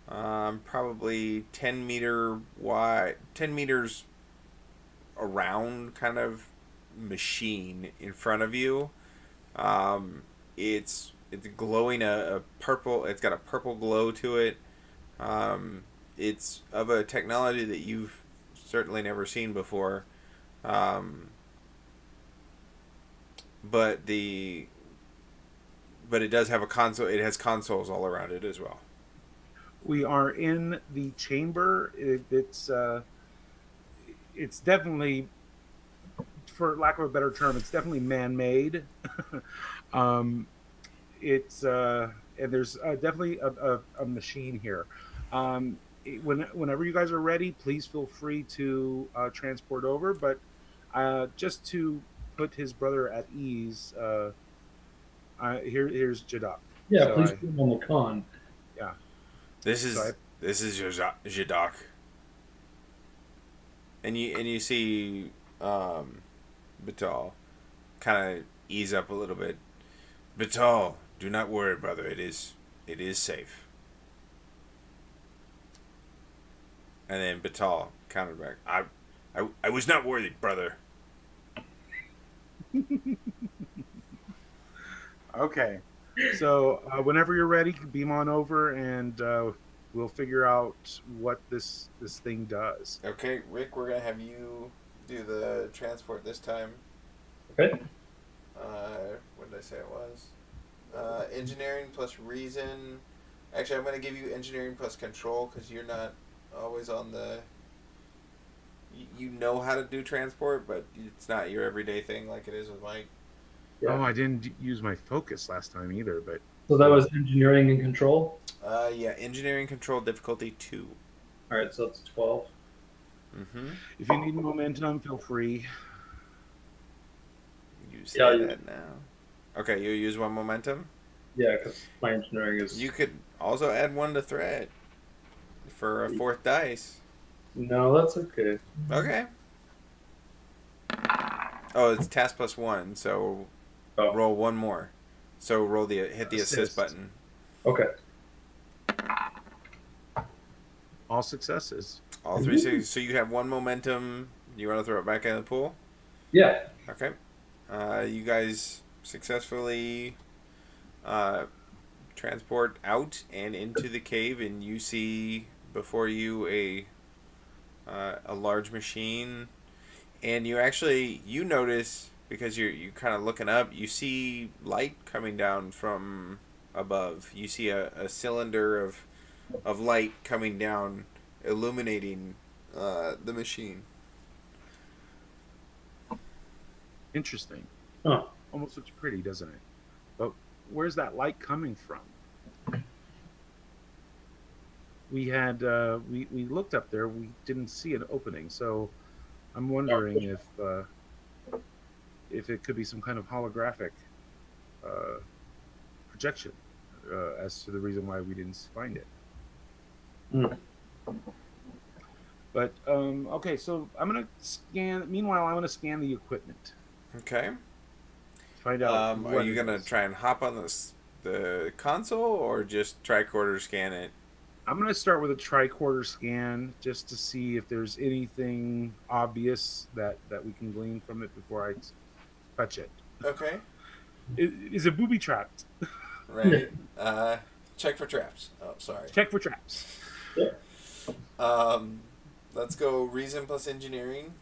Speaker 1: probably 10 meters around kind of machine in front of you. It's glowing a purple. It's got a purple glow to it. It's of a technology that you've certainly never seen before. But it does have a console. It has consoles all around it as well.
Speaker 3: We are in the chamber. It's definitely, for lack of a better term, it's definitely man-made. And there's definitely a machine here. Whenever you guys are ready, please feel free to transport over. But just to put his brother at ease, here's Jadok.
Speaker 2: Yeah, please put him on the con.
Speaker 3: Yeah.
Speaker 1: This is Jadok. And you see Batal kind of ease up a little bit. Batal, do not worry, brother. It is safe. And then Batal countered back. I was not worthy, brother.
Speaker 3: Okay. So whenever you're ready, beam on over, and we'll figure out what this thing does.
Speaker 1: Okay, Rick, we're gonna have you do the transport this time.
Speaker 2: Okay.
Speaker 1: What did I say it was? Engineering plus reason. Actually, I'm gonna give you engineering plus control because you're not always on the. You know how to do transport, but it's not your everyday thing like it is with Mike.
Speaker 2: Yeah.
Speaker 3: Oh, I didn't use my focus last time either, but
Speaker 2: So that was engineering and control.
Speaker 1: Yeah, engineering control difficulty 2.
Speaker 2: All right, so it's 12.
Speaker 1: Mm-hmm.
Speaker 3: if you need momentum, feel free.
Speaker 1: You say
Speaker 2: Yeah, I'll use
Speaker 1: that now. Okay, you use 1 momentum.
Speaker 2: Yeah, because my engineering is.
Speaker 1: You could also add 1 to threat for a 4th dice.
Speaker 2: No, that's okay.
Speaker 1: Okay. Oh, it's task plus 1, so
Speaker 2: Oh,
Speaker 1: roll 1 more. So hit the assist button.
Speaker 2: okay.
Speaker 3: All successes.
Speaker 1: All 3 6. So you have 1 momentum. You want to throw it back in the pool?
Speaker 2: Yeah.
Speaker 1: Okay. You guys successfully transport out and into the cave, and you see before you a large machine, and you notice, because you kind of looking up, you see light coming down from above. You see a cylinder of light coming down, illuminating the machine.
Speaker 3: Interesting.
Speaker 2: Oh.
Speaker 3: Almost looks pretty, doesn't it? But where's that light coming from? We had we looked up there. We didn't see an opening, so I'm wondering if it could be some kind of holographic projection as to the reason why we didn't find it.
Speaker 2: Mm.
Speaker 3: But okay, so I'm gonna scan. Meanwhile, I'm gonna scan the equipment.
Speaker 1: Okay.
Speaker 3: Find out.
Speaker 1: Are you gonna try and hop on the console or just tricorder scan it?
Speaker 3: I'm gonna start with a tricorder scan just to see if there's anything obvious that we can glean from it before I touch it.
Speaker 1: Okay.
Speaker 3: Is it booby trapped?
Speaker 1: Right. Check for traps. Oh, sorry.
Speaker 3: Check for traps.
Speaker 1: Let's go reason plus engineering.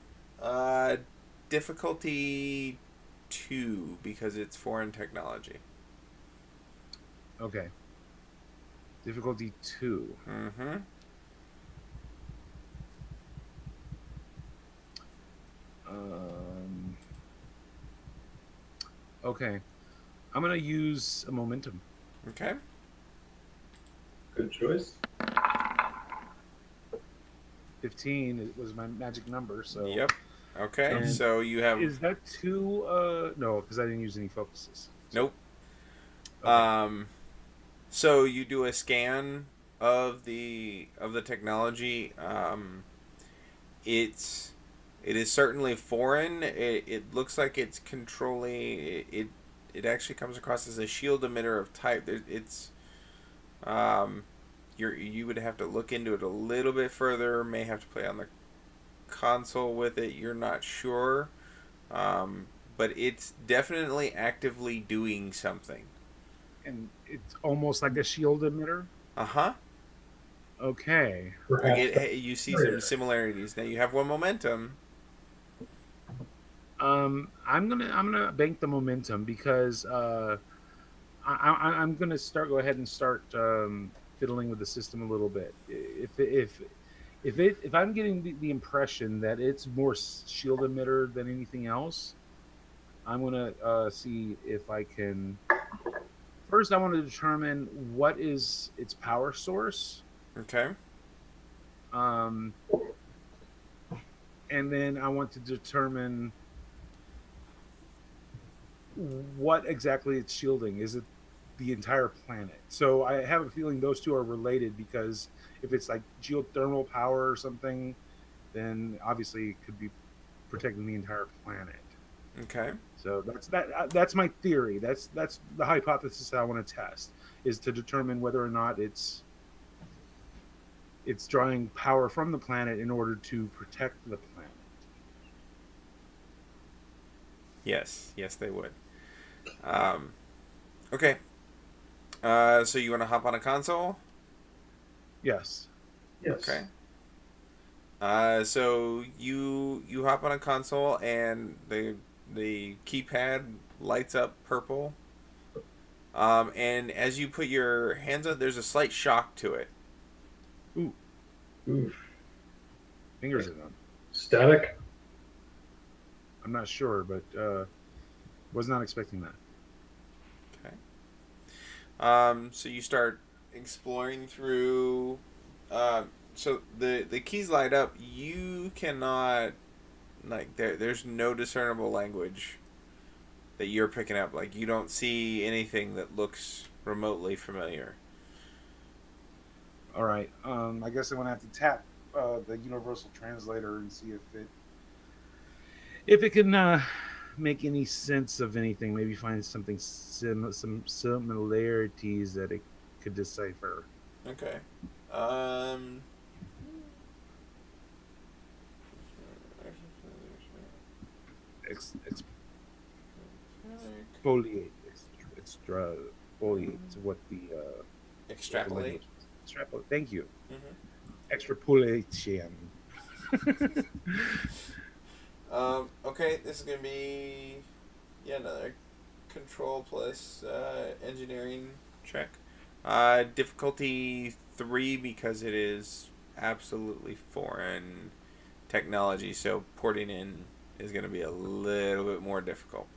Speaker 1: Difficulty 2 because it's foreign technology.
Speaker 3: Okay. Difficulty 2.
Speaker 1: Mm-hmm.
Speaker 3: Okay. I'm gonna use a momentum.
Speaker 1: Okay.
Speaker 2: Good choice.
Speaker 3: 15 was my magic number, so.
Speaker 1: Yep. Okay.
Speaker 3: And
Speaker 1: so you have.
Speaker 3: Is that 2? No, because I didn't use any focuses.
Speaker 1: Nope.
Speaker 3: Okay.
Speaker 1: So you do a scan of the technology. It is certainly foreign. It looks like it's controlling it. It actually comes across as a shield emitter of type. It's you would have to look into it a little bit further. May have to play on the console with it. You're not sure, but it's definitely actively doing something.
Speaker 3: And it's almost like a shield emitter.
Speaker 1: Uh-huh.
Speaker 3: Okay.
Speaker 1: You see some similarities. Now you have 1 momentum.
Speaker 3: I'm gonna bank the momentum because I'm gonna go ahead and start fiddling with the system a little bit. If I'm getting the impression that it's more shield emitter than anything else, I'm gonna see if I can. First, I want to determine what is its power source.
Speaker 1: Okay.
Speaker 3: And then I want to determine what exactly it's shielding. Is it the entire planet? So I have a feeling those two are related, because if it's like geothermal power or something, then obviously it could be protecting the entire planet.
Speaker 1: Okay.
Speaker 3: So that's my theory. That's the hypothesis that I want to test, is to determine whether or not it's it's drawing power from the planet in order to protect the planet.
Speaker 1: Yes, yes, they would. Um, okay. So you want to hop on a console?
Speaker 3: Yes.
Speaker 2: Yes.
Speaker 1: Okay. So you hop on a console and the keypad lights up purple. And as you put your hands on, there's a slight shock to it.
Speaker 3: Ooh,
Speaker 2: Oof.
Speaker 3: fingers are numb.
Speaker 2: Static.
Speaker 3: I'm not sure, but was not expecting that.
Speaker 1: Okay. So you start exploring through. So the keys light up. You cannot there's no discernible language that you're picking up. Like you don't see anything that looks remotely familiar.
Speaker 3: All right. I guess I'm gonna have to tap the universal translator and see if it can make any sense of anything. Maybe find something some similarities that it could decipher.
Speaker 1: Okay. Um.
Speaker 3: Exfoliate. Extrapolate what the
Speaker 1: Extrapolate.
Speaker 3: Extrapolate. Thank you.
Speaker 1: Mm-hmm.
Speaker 3: Extrapolation.
Speaker 1: Okay, this is gonna be another control plus engineering check. Difficulty 3 because it is absolutely foreign technology, so porting in is gonna be a little bit more difficult.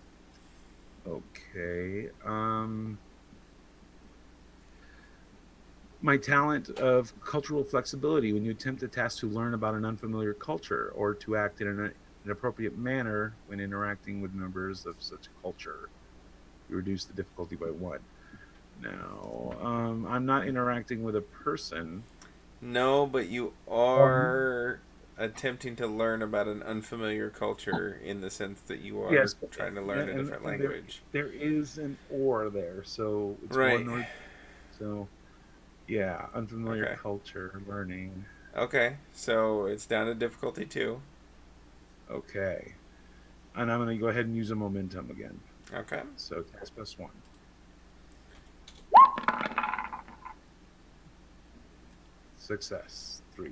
Speaker 3: Okay. My talent of cultural flexibility. When you attempt a task to learn about an unfamiliar culture or to act in an appropriate manner when interacting with members of such a culture, you reduce the difficulty by 1. Now, I'm not interacting with a person.
Speaker 1: No, but you are attempting to learn about an unfamiliar culture in the sense that you are
Speaker 3: Yes, but,
Speaker 1: trying to learn a different
Speaker 3: and
Speaker 1: language.
Speaker 3: there is an or there, so it's
Speaker 1: Right.
Speaker 3: one or so. Yeah, unfamiliar
Speaker 1: Okay.
Speaker 3: culture learning.
Speaker 1: Okay. So it's down to difficulty 2.
Speaker 3: Okay, and I'm going to go ahead and use a momentum again.
Speaker 1: Okay.
Speaker 3: So task plus 1. Success 3.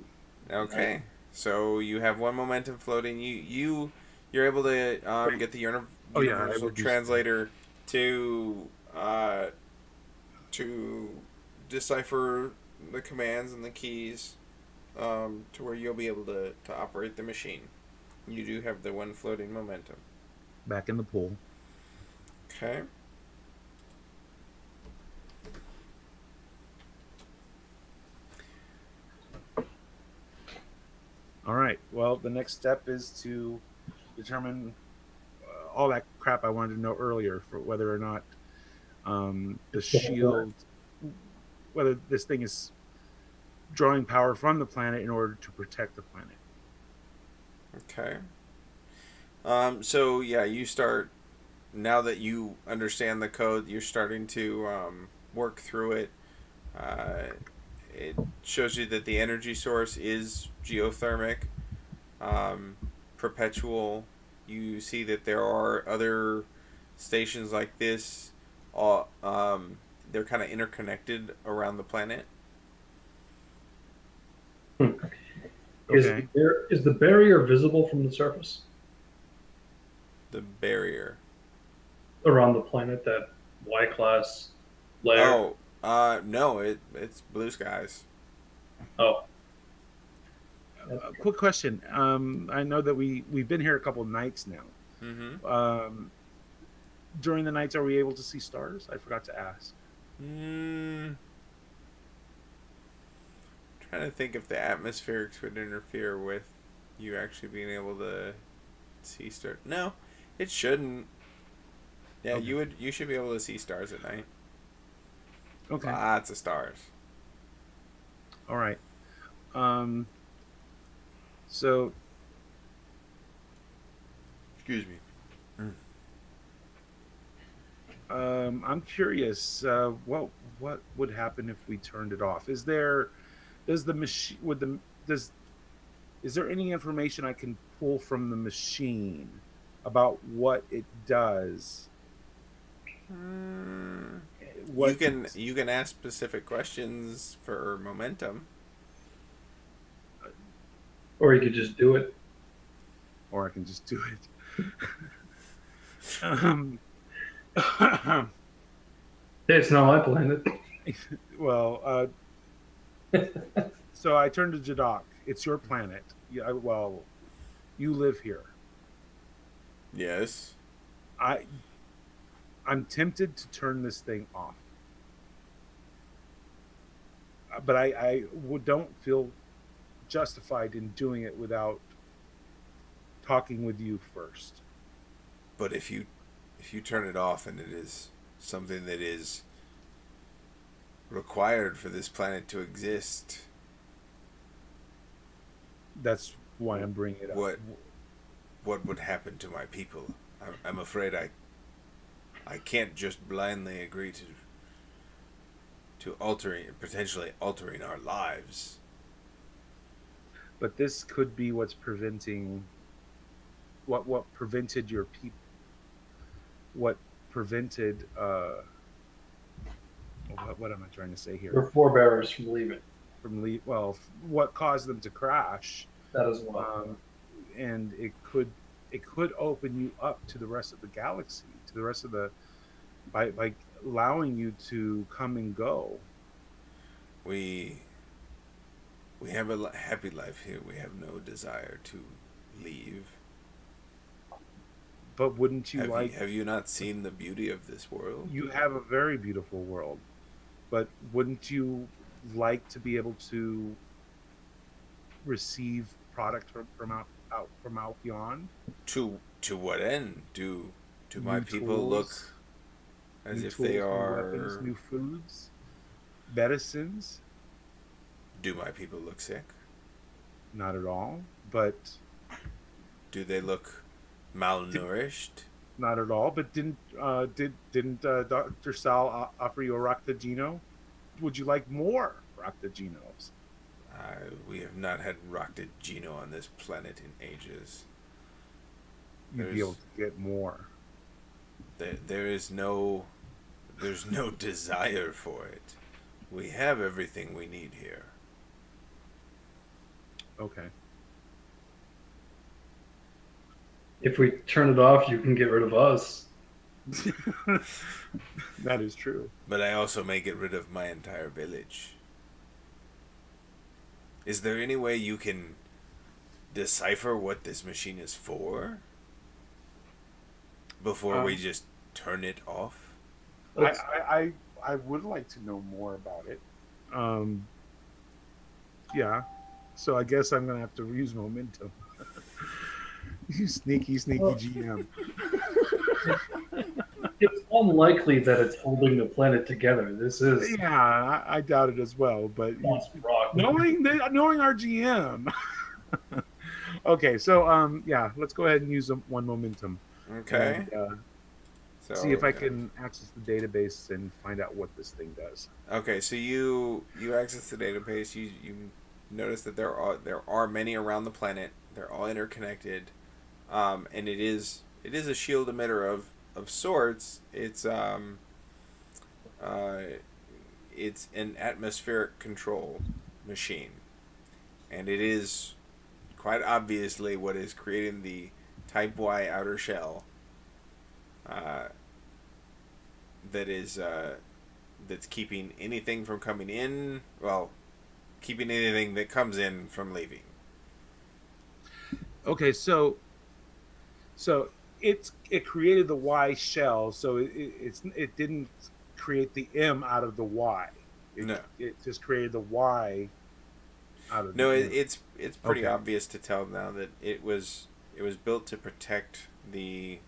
Speaker 1: Okay. So you have 1 momentum floating. You're able to get the
Speaker 3: Oh yeah, I
Speaker 1: universal
Speaker 3: reduced
Speaker 1: translator to to decipher the commands and the keys to where you'll be able to operate the machine. You do have the 1 floating momentum.
Speaker 3: back in the pool.
Speaker 1: Okay.
Speaker 3: All right. Well, the next step is to determine all that crap I wanted to know earlier for whether or not the shield, whether this thing is drawing power from the planet in order to protect the planet.
Speaker 1: Okay. So yeah, you start now that you understand the code. You're starting to work through it. Uh, it shows you that the energy source is geothermic, um, perpetual. You see that there are other stations like this. They're kind of interconnected around the planet.
Speaker 3: Okay.
Speaker 2: Is the barrier visible from the surface
Speaker 1: The barrier.
Speaker 2: around the planet? That Y class layer.
Speaker 1: Oh, no, it's blue skies.
Speaker 2: Oh,
Speaker 3: Quick question. I know that we've been here a couple of nights now.
Speaker 1: Mm-hmm.
Speaker 3: During the nights, are we able to see stars? I forgot to ask.
Speaker 1: Trying to think if the atmospherics would interfere with you actually being able to see stars. No, it shouldn't. Yeah,
Speaker 3: Okay.
Speaker 1: you should be able to see stars at night.
Speaker 3: Okay.
Speaker 1: Lots of stars.
Speaker 3: All right. So
Speaker 1: Excuse me.
Speaker 3: I'm curious. What would happen if we turned it off? Is there Does the machine with the does is there any information I can pull from the machine about what it does?
Speaker 1: You
Speaker 3: What
Speaker 1: can ask specific questions for momentum.
Speaker 2: Or you could just do it.
Speaker 3: or I can just do it. um,
Speaker 2: It's not my planet.
Speaker 3: well, so I turned to Jadok. It's your planet. Yeah, well, you live here.
Speaker 1: Yes.
Speaker 3: I I'm tempted to turn this thing off, but don't feel justified in doing it without talking with you first.
Speaker 1: But if you turn it off and it is something that is required for this planet to exist,
Speaker 3: That's why I'm bringing it up.
Speaker 1: what would happen to my people? I'm afraid I can't just blindly agree to potentially altering our lives.
Speaker 3: But this could be what's preventing what prevented your people. What prevented what am I trying to say here?
Speaker 2: Your forebearers from leaving.
Speaker 3: What caused them to crash?
Speaker 2: That as well.
Speaker 3: And it could open you up to the rest of the galaxy, to the rest of the by allowing you to come and go.
Speaker 1: We have a happy life here. We have no desire to leave.
Speaker 3: But wouldn't you
Speaker 1: have you not seen the beauty of this world?
Speaker 3: You have a very beautiful world, but wouldn't you like to be able to receive product from out beyond?
Speaker 1: To what end? Do my people
Speaker 3: tools,
Speaker 1: look as if they are
Speaker 3: weapons, new foods, medicines?
Speaker 1: Do my people look sick?
Speaker 3: Not at all. But
Speaker 1: do they look malnourished?
Speaker 3: Not at all. But didn't Dr. Sal offer you a Roctagino? Would you like more Roctaginos?
Speaker 1: We have not had Roctagino on this planet in ages.
Speaker 3: You'd be able to get more.
Speaker 1: There's no desire for it. We have everything we need here.
Speaker 3: Okay.
Speaker 2: If we turn it off, you can get rid of us.
Speaker 3: That is true.
Speaker 1: But I also may get rid of my entire village. Is there any way you can decipher what this machine is for before we just turn it off?
Speaker 3: I would like to know more about it. Yeah. So I guess I'm gonna have to use momentum. You sneaky GM.
Speaker 2: It's unlikely that it's holding the planet together. This is
Speaker 3: I doubt it as well. But knowing our GM. Okay, so let's go ahead and use one momentum.
Speaker 1: Okay.
Speaker 3: And, see if I can access the database and find out what this thing does.
Speaker 1: Okay, so you access the database. You notice that there are many around the planet. They're all interconnected, and it is a shield emitter of sorts. It's an atmospheric control machine, and it is quite obviously what is creating the Type Y outer shell. That's keeping anything from coming in. Well, keeping anything that comes in from leaving.
Speaker 3: Okay, so it created the Y shell, so it didn't create the M out of the Y. It just created the Y out of the M.
Speaker 1: It's pretty obvious to tell now that it was built to protect the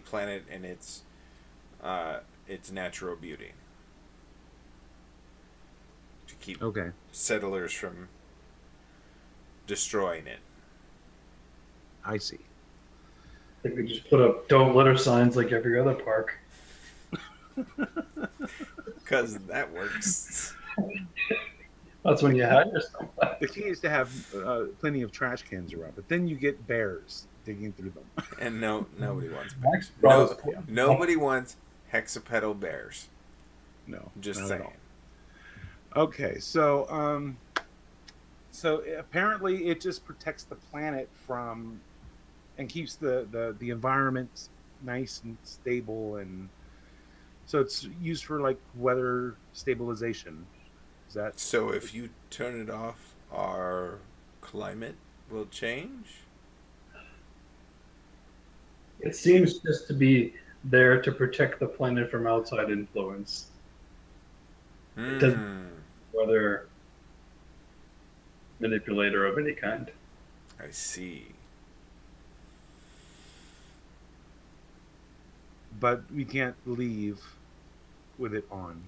Speaker 1: planet and its natural beauty, to keep settlers from destroying it.
Speaker 3: I see.
Speaker 2: I think we just put up "Don't litter" signs like every other park.
Speaker 1: Because that works.
Speaker 2: That's when you hire somebody.
Speaker 3: The key is to have plenty of trash cans around, but then you get bears digging through them.
Speaker 1: And nobody wants
Speaker 2: Max
Speaker 1: bears.
Speaker 2: brought us
Speaker 1: Nobody wants hexapedal bears.
Speaker 3: No,
Speaker 1: Just
Speaker 3: not
Speaker 1: saying.
Speaker 3: at all. Okay, so apparently it just protects the planet from and keeps the environment nice and stable, and so it's used for like weather stabilization. Is that
Speaker 1: So if you turn it off, our climate will change?
Speaker 2: It seems just to be there to protect the planet from outside influence. It doesn't whether manipulator of any kind.
Speaker 1: I see.
Speaker 3: but we can't leave with it on.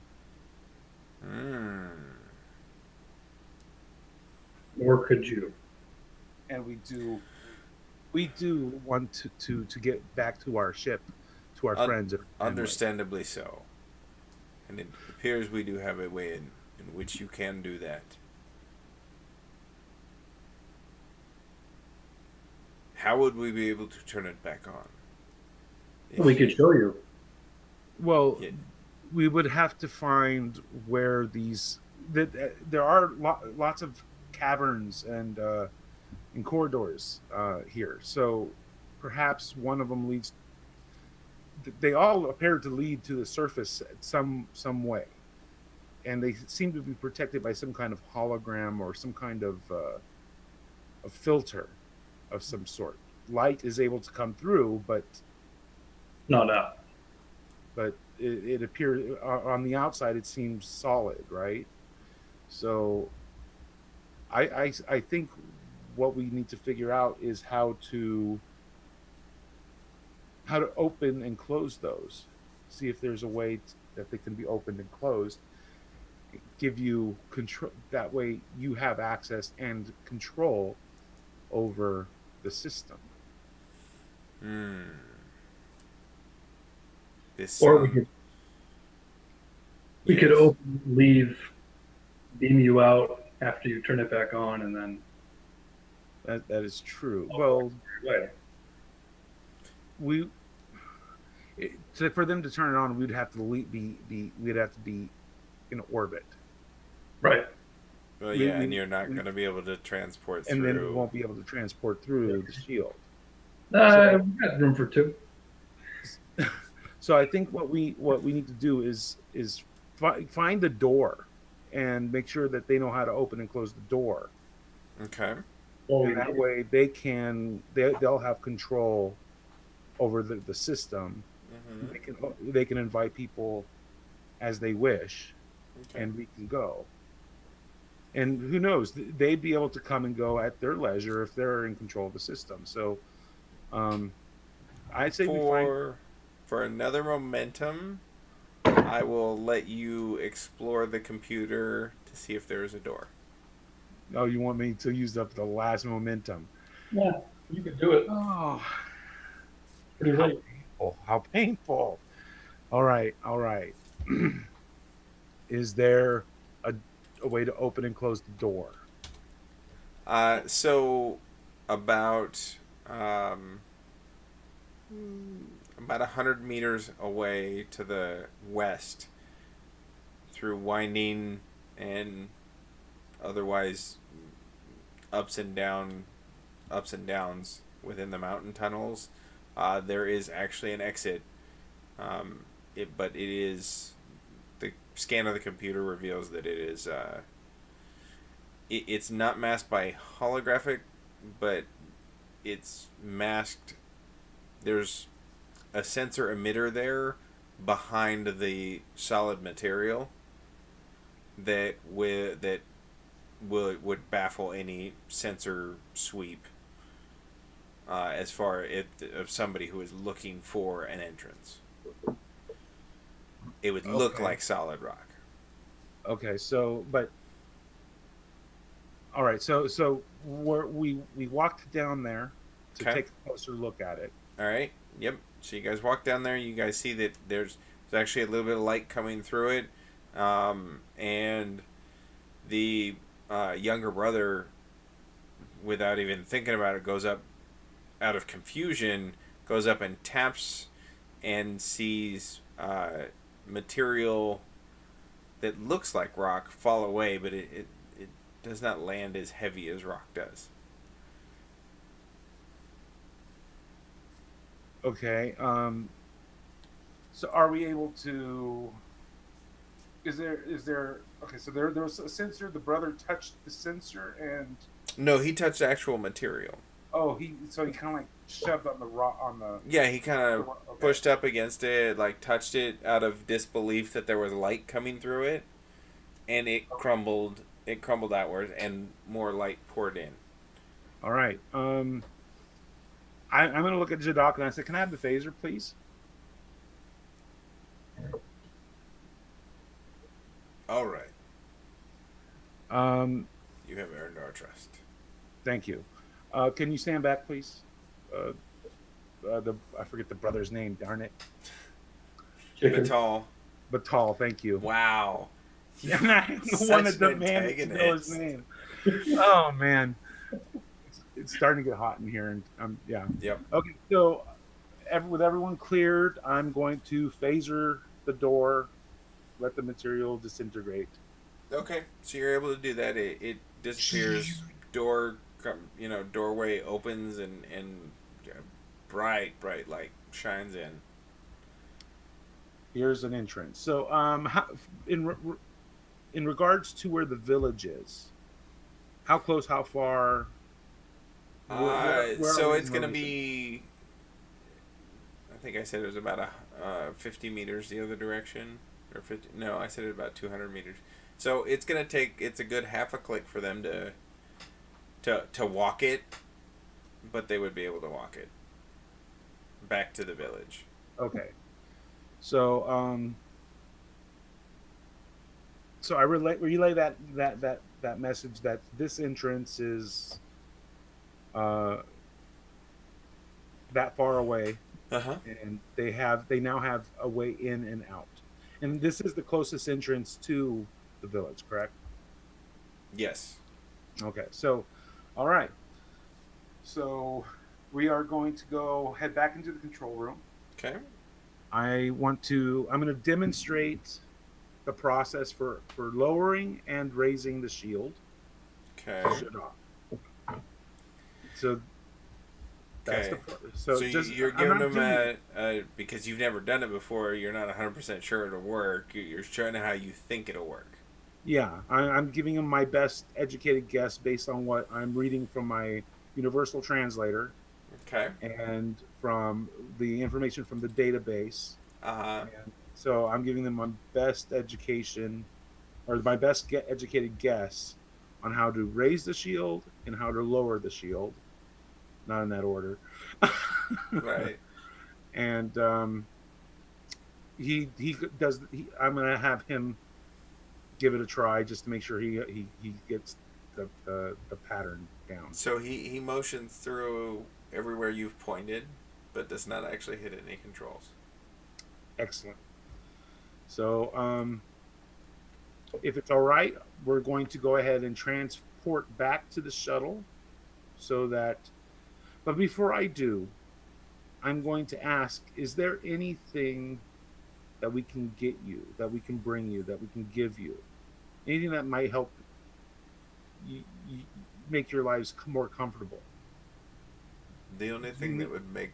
Speaker 2: Or could you?
Speaker 3: And we do want to get back to our ship, to our friends.
Speaker 1: Understandably so. And it appears we do have a way in which you can do that. How would we be able to turn it back on?
Speaker 2: We could show you.
Speaker 3: Well, we would have to find where these. There are lots of caverns and corridors here, so perhaps one of them leads. They all appear to lead to the surface some way, and they seem to be protected by some kind of hologram or some kind of a filter of some sort. Light is able to come through, but
Speaker 2: not out.
Speaker 3: But it appears on the outside it seems solid, right? So I think what we need to figure out is how to open and close those. See if there's a way that they can be opened and closed. Give you control. That way you have access and control over the system.
Speaker 2: Or we could open, leave, beam you out after you turn it back on, and then
Speaker 3: that is true. Well, for them to turn it on, we'd have to be in orbit.
Speaker 2: Right.
Speaker 1: Well, yeah, and you're not going to be able to transport through.
Speaker 3: And then we won't be able to transport through the shield.
Speaker 2: We got room for two.
Speaker 3: So I think what we need to do is find the door and make sure that they know how to open and close the door.
Speaker 1: Okay.
Speaker 3: And that way they'll have control over the system. Mm-hmm. They can invite people as they wish, and we can go. And who knows? They'd be able to come and go at their leisure if they're in control of the system. So, I'd say
Speaker 1: for another momentum, I will let you explore the computer to see if there is a door.
Speaker 3: Oh, you want me to use up the last momentum?
Speaker 2: Yeah, you could do it.
Speaker 3: Oh,
Speaker 2: pretty late.
Speaker 3: How painful! All right. Is there a way to open and close the door?
Speaker 1: So about 100 meters away to the west, through winding and otherwise ups and downs within the mountain tunnels, there is actually an exit. But it is, the scan of the computer reveals that it is it's not masked by holographic, but it's masked. There's a sensor emitter there behind the solid material that would baffle any sensor sweep as far of somebody who is looking for an entrance. It would look like solid rock. Okay,
Speaker 3: all right, so we walked down there to take a closer look at it.
Speaker 1: All right. Yep. So you guys walk down there. You guys see that there's actually a little bit of light coming through it, and the younger brother, without even thinking about it, goes up out of confusion, goes up and taps and sees material that looks like rock fall away, but it does not land as heavy as rock does.
Speaker 3: Okay. So are we able to? Is there? Okay. So there was a sensor. The brother touched the sensor, and
Speaker 1: No, he touched actual material.
Speaker 3: he kind of like shoved on the rock on the.
Speaker 1: Yeah, he kind of
Speaker 3: Okay.
Speaker 1: pushed up against it, like touched it out of disbelief that there was light coming through it, and it
Speaker 3: Okay.
Speaker 1: crumbled. It crumbled outward, and more light poured in.
Speaker 3: All right. I'm gonna look at Jadok and I said, "Can I have the phaser, please?"
Speaker 1: All right,
Speaker 3: Um,
Speaker 1: you have earned our trust.
Speaker 3: Thank you. Can you stand back, please? Uh, I forget the brother's name. Darn it.
Speaker 2: Chicken.
Speaker 1: Batal.
Speaker 3: Batal. Thank you.
Speaker 1: Wow.
Speaker 3: Yeah, I'm the
Speaker 1: Such
Speaker 3: one that
Speaker 1: an
Speaker 3: demanded to know his
Speaker 1: antagonist.
Speaker 3: name. Oh man, it's starting to get hot in here, and yeah.
Speaker 1: Yep.
Speaker 3: Okay, so with everyone cleared, I'm going to phaser the door, let the material disintegrate.
Speaker 1: Okay, so you're able to do that. It disappears. Doorway opens and bright light shines in.
Speaker 3: Here's an entrance. So, in regards to where the village is, how close, how far? Where are
Speaker 1: So
Speaker 3: we
Speaker 1: it's
Speaker 3: in
Speaker 1: gonna
Speaker 3: relation?
Speaker 1: be. I think I said it was about 50 meters the other direction, or 50. No, I said it about 200 meters. So it's gonna take. It's a good half a click for them to walk it, but they would be able to walk it back to the village.
Speaker 3: Okay. So, I relay that message that this entrance is uh, that far away,
Speaker 1: Uh huh.
Speaker 3: and they now have a way in and out, and this is the closest entrance to the village, correct?
Speaker 1: Yes.
Speaker 3: Okay. So, all right. So we are going to go head back into the control room.
Speaker 1: Okay.
Speaker 3: I'm going to demonstrate the process for lowering and raising the shield.
Speaker 1: Okay.
Speaker 3: Shut off. So that's
Speaker 1: Okay.
Speaker 3: so
Speaker 1: So
Speaker 3: just
Speaker 1: you're
Speaker 3: I'm
Speaker 1: giving
Speaker 3: not doing
Speaker 1: them because you've never done it before. You're not 100% sure it'll work. You're showing them how you think it'll work.
Speaker 3: yeah, I'm giving them my best educated guess based on what I'm reading from my universal translator
Speaker 1: Okay.
Speaker 3: and from the information from the database.
Speaker 1: Uh
Speaker 3: And so I'm giving them my best my best educated guess on how to raise the shield and how to lower the shield, not in that order.
Speaker 1: right.
Speaker 3: And he does. I'm gonna have him give it a try just to make sure he gets the pattern down.
Speaker 1: So he motions through everywhere you've pointed, but does not actually hit any controls.
Speaker 3: Excellent. So if it's all right, we're going to go ahead and transport back to the shuttle so that. But before I do, I'm going to ask: is there anything that we can get you, that we can bring you, that we can give you? Anything that might help you make your lives more comfortable?
Speaker 1: The only
Speaker 3: Do you
Speaker 1: thing that
Speaker 3: need
Speaker 1: would make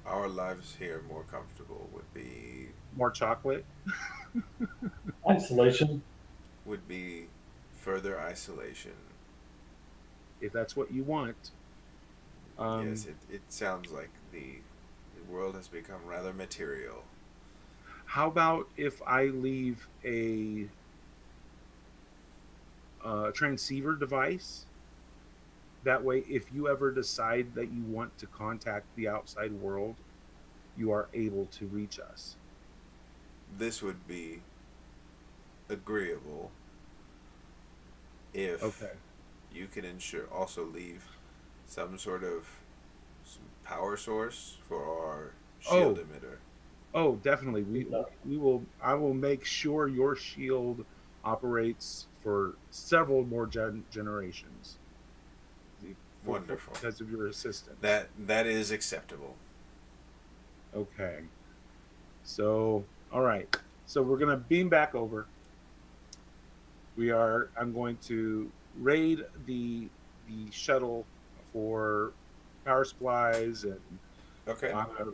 Speaker 1: our lives here more comfortable
Speaker 3: more chocolate?
Speaker 2: Isolation.
Speaker 1: would be further isolation.
Speaker 3: If that's what you want.
Speaker 1: Yes, it sounds like the world has become rather material.
Speaker 3: How about if I leave a transceiver device? That way, if you ever decide that you want to contact the outside world, you are able to reach us.
Speaker 1: This would be agreeable if
Speaker 3: Okay.
Speaker 1: you can also leave some sort of power source for our shield
Speaker 3: Oh,
Speaker 1: emitter.
Speaker 3: definitely. We will. I will make sure your shield operates for several more generations.
Speaker 1: Wonderful.
Speaker 3: Because of your assistance.
Speaker 1: That is acceptable.
Speaker 3: Okay. So, all right. So we're gonna beam back over. I'm going to raid the shuttle for power supplies and
Speaker 1: Okay.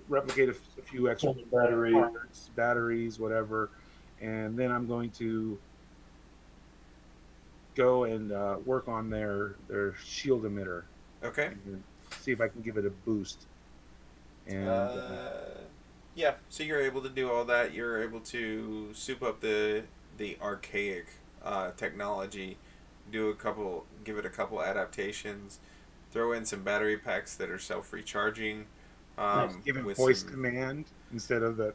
Speaker 3: replicate a few extra parts, batteries, whatever, and then I'm going to go and work on their shield emitter.
Speaker 1: Okay.
Speaker 3: And see if I can give it a boost. And
Speaker 1: yeah, so you're able to do all that. You're able to soup up the archaic technology, give it a couple adaptations, throw in some battery packs that are self-recharging.
Speaker 3: Give it voice command instead of the.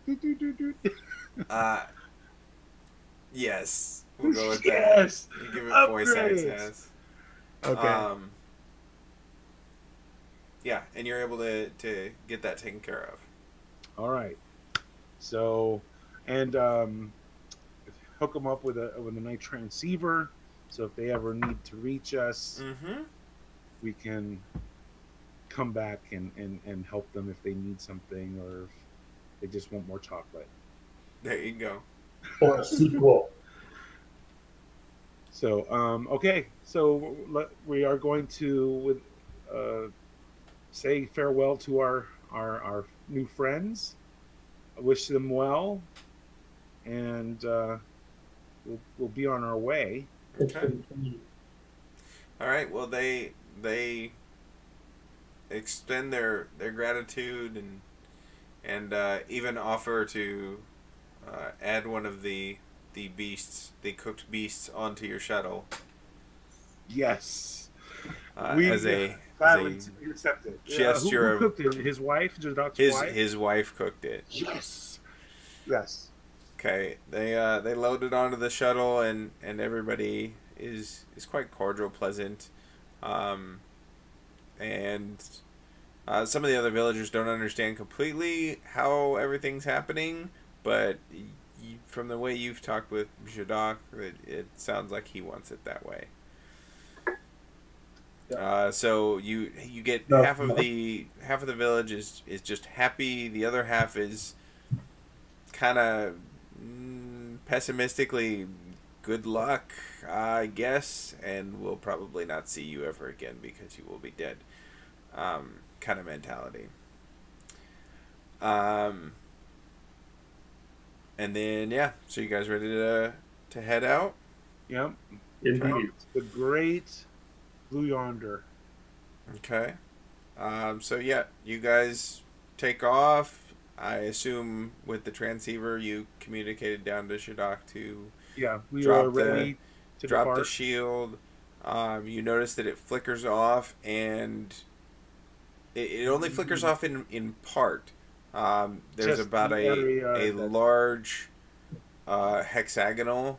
Speaker 1: Yes, we'll go with
Speaker 3: yes!
Speaker 1: that. You give it voice
Speaker 3: Upgrades!
Speaker 1: access.
Speaker 3: Okay.
Speaker 1: Yeah, and you're able to get that taken care of.
Speaker 3: All right. So, and hook them up with a night transceiver, so if they ever need to reach us, we can come back and help them if they need something or if they just want more chocolate.
Speaker 1: There you go.
Speaker 2: Or a sequel.
Speaker 3: So, okay. So we are going to say farewell to our new friends. I wish them well, and we'll be on our way.
Speaker 1: Okay. All right. Well, they extend their gratitude and even offer to add one of the cooked beasts, onto your shuttle.
Speaker 3: Yes.
Speaker 1: As a
Speaker 3: accepted.
Speaker 1: gesture
Speaker 3: who cooked it? His wife, Jadok's wife.
Speaker 1: His wife cooked it.
Speaker 3: Yes. Yes.
Speaker 1: Okay. They load it onto the shuttle and everybody is quite cordial, pleasant, and some of the other villagers don't understand completely how everything's happening, but from the way you've talked with Jadok, it sounds like he wants it that way. So you get half of the village is just happy. The other half is kind of pessimistically, good luck, I guess, and we'll probably not see you ever again because you will be dead. Kind of mentality. And then so you guys ready to head out?
Speaker 3: Yep.
Speaker 2: Indeed.
Speaker 3: The great Blue Yonder.
Speaker 1: Okay. So you guys take off. I assume with the transceiver you communicated down to Shadok to
Speaker 3: we
Speaker 1: drop
Speaker 3: are ready to
Speaker 1: drop
Speaker 3: depart.
Speaker 1: the shield. You notice that it flickers off, and it only flickers off in part. There's
Speaker 3: Just
Speaker 1: about a large hexagonal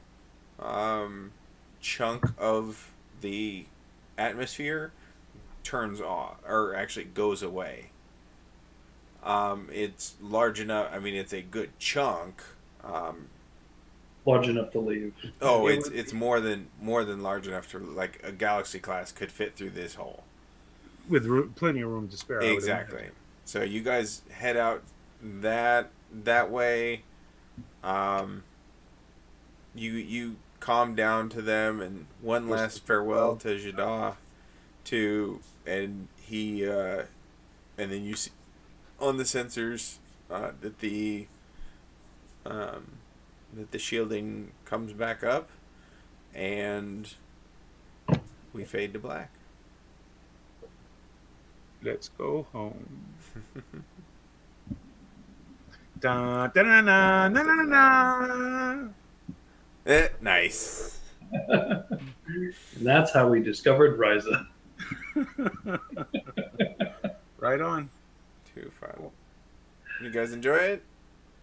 Speaker 1: chunk of the atmosphere turns off, or actually goes away. It's large enough. I mean, it's a good chunk.
Speaker 2: Large enough to leave.
Speaker 1: Oh, it's more than large enough to, like, a galaxy class could fit through this hole.
Speaker 3: With plenty of room to spare.
Speaker 1: Exactly. So you guys head out that way. You calm down to them, and one last farewell to Jada, and then you see on the sensors that the shielding comes back up, and we fade to black.
Speaker 3: Let's go home. Da, da, da, da, da, da, da.
Speaker 1: Nice.
Speaker 2: And that's how we discovered Ryza.
Speaker 3: Right on.
Speaker 1: Too fun. You guys enjoy it?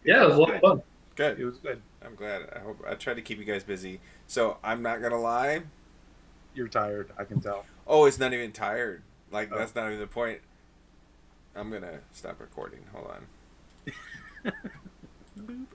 Speaker 2: Yeah, it was a lot of fun.
Speaker 1: Good.
Speaker 3: It was good.
Speaker 1: I'm glad. I tried to keep you guys busy. So I'm not gonna lie.
Speaker 3: You're tired, I can tell.
Speaker 1: Oh, it's not even tired. Like, that's not even the point. I'm gonna stop recording. Hold on.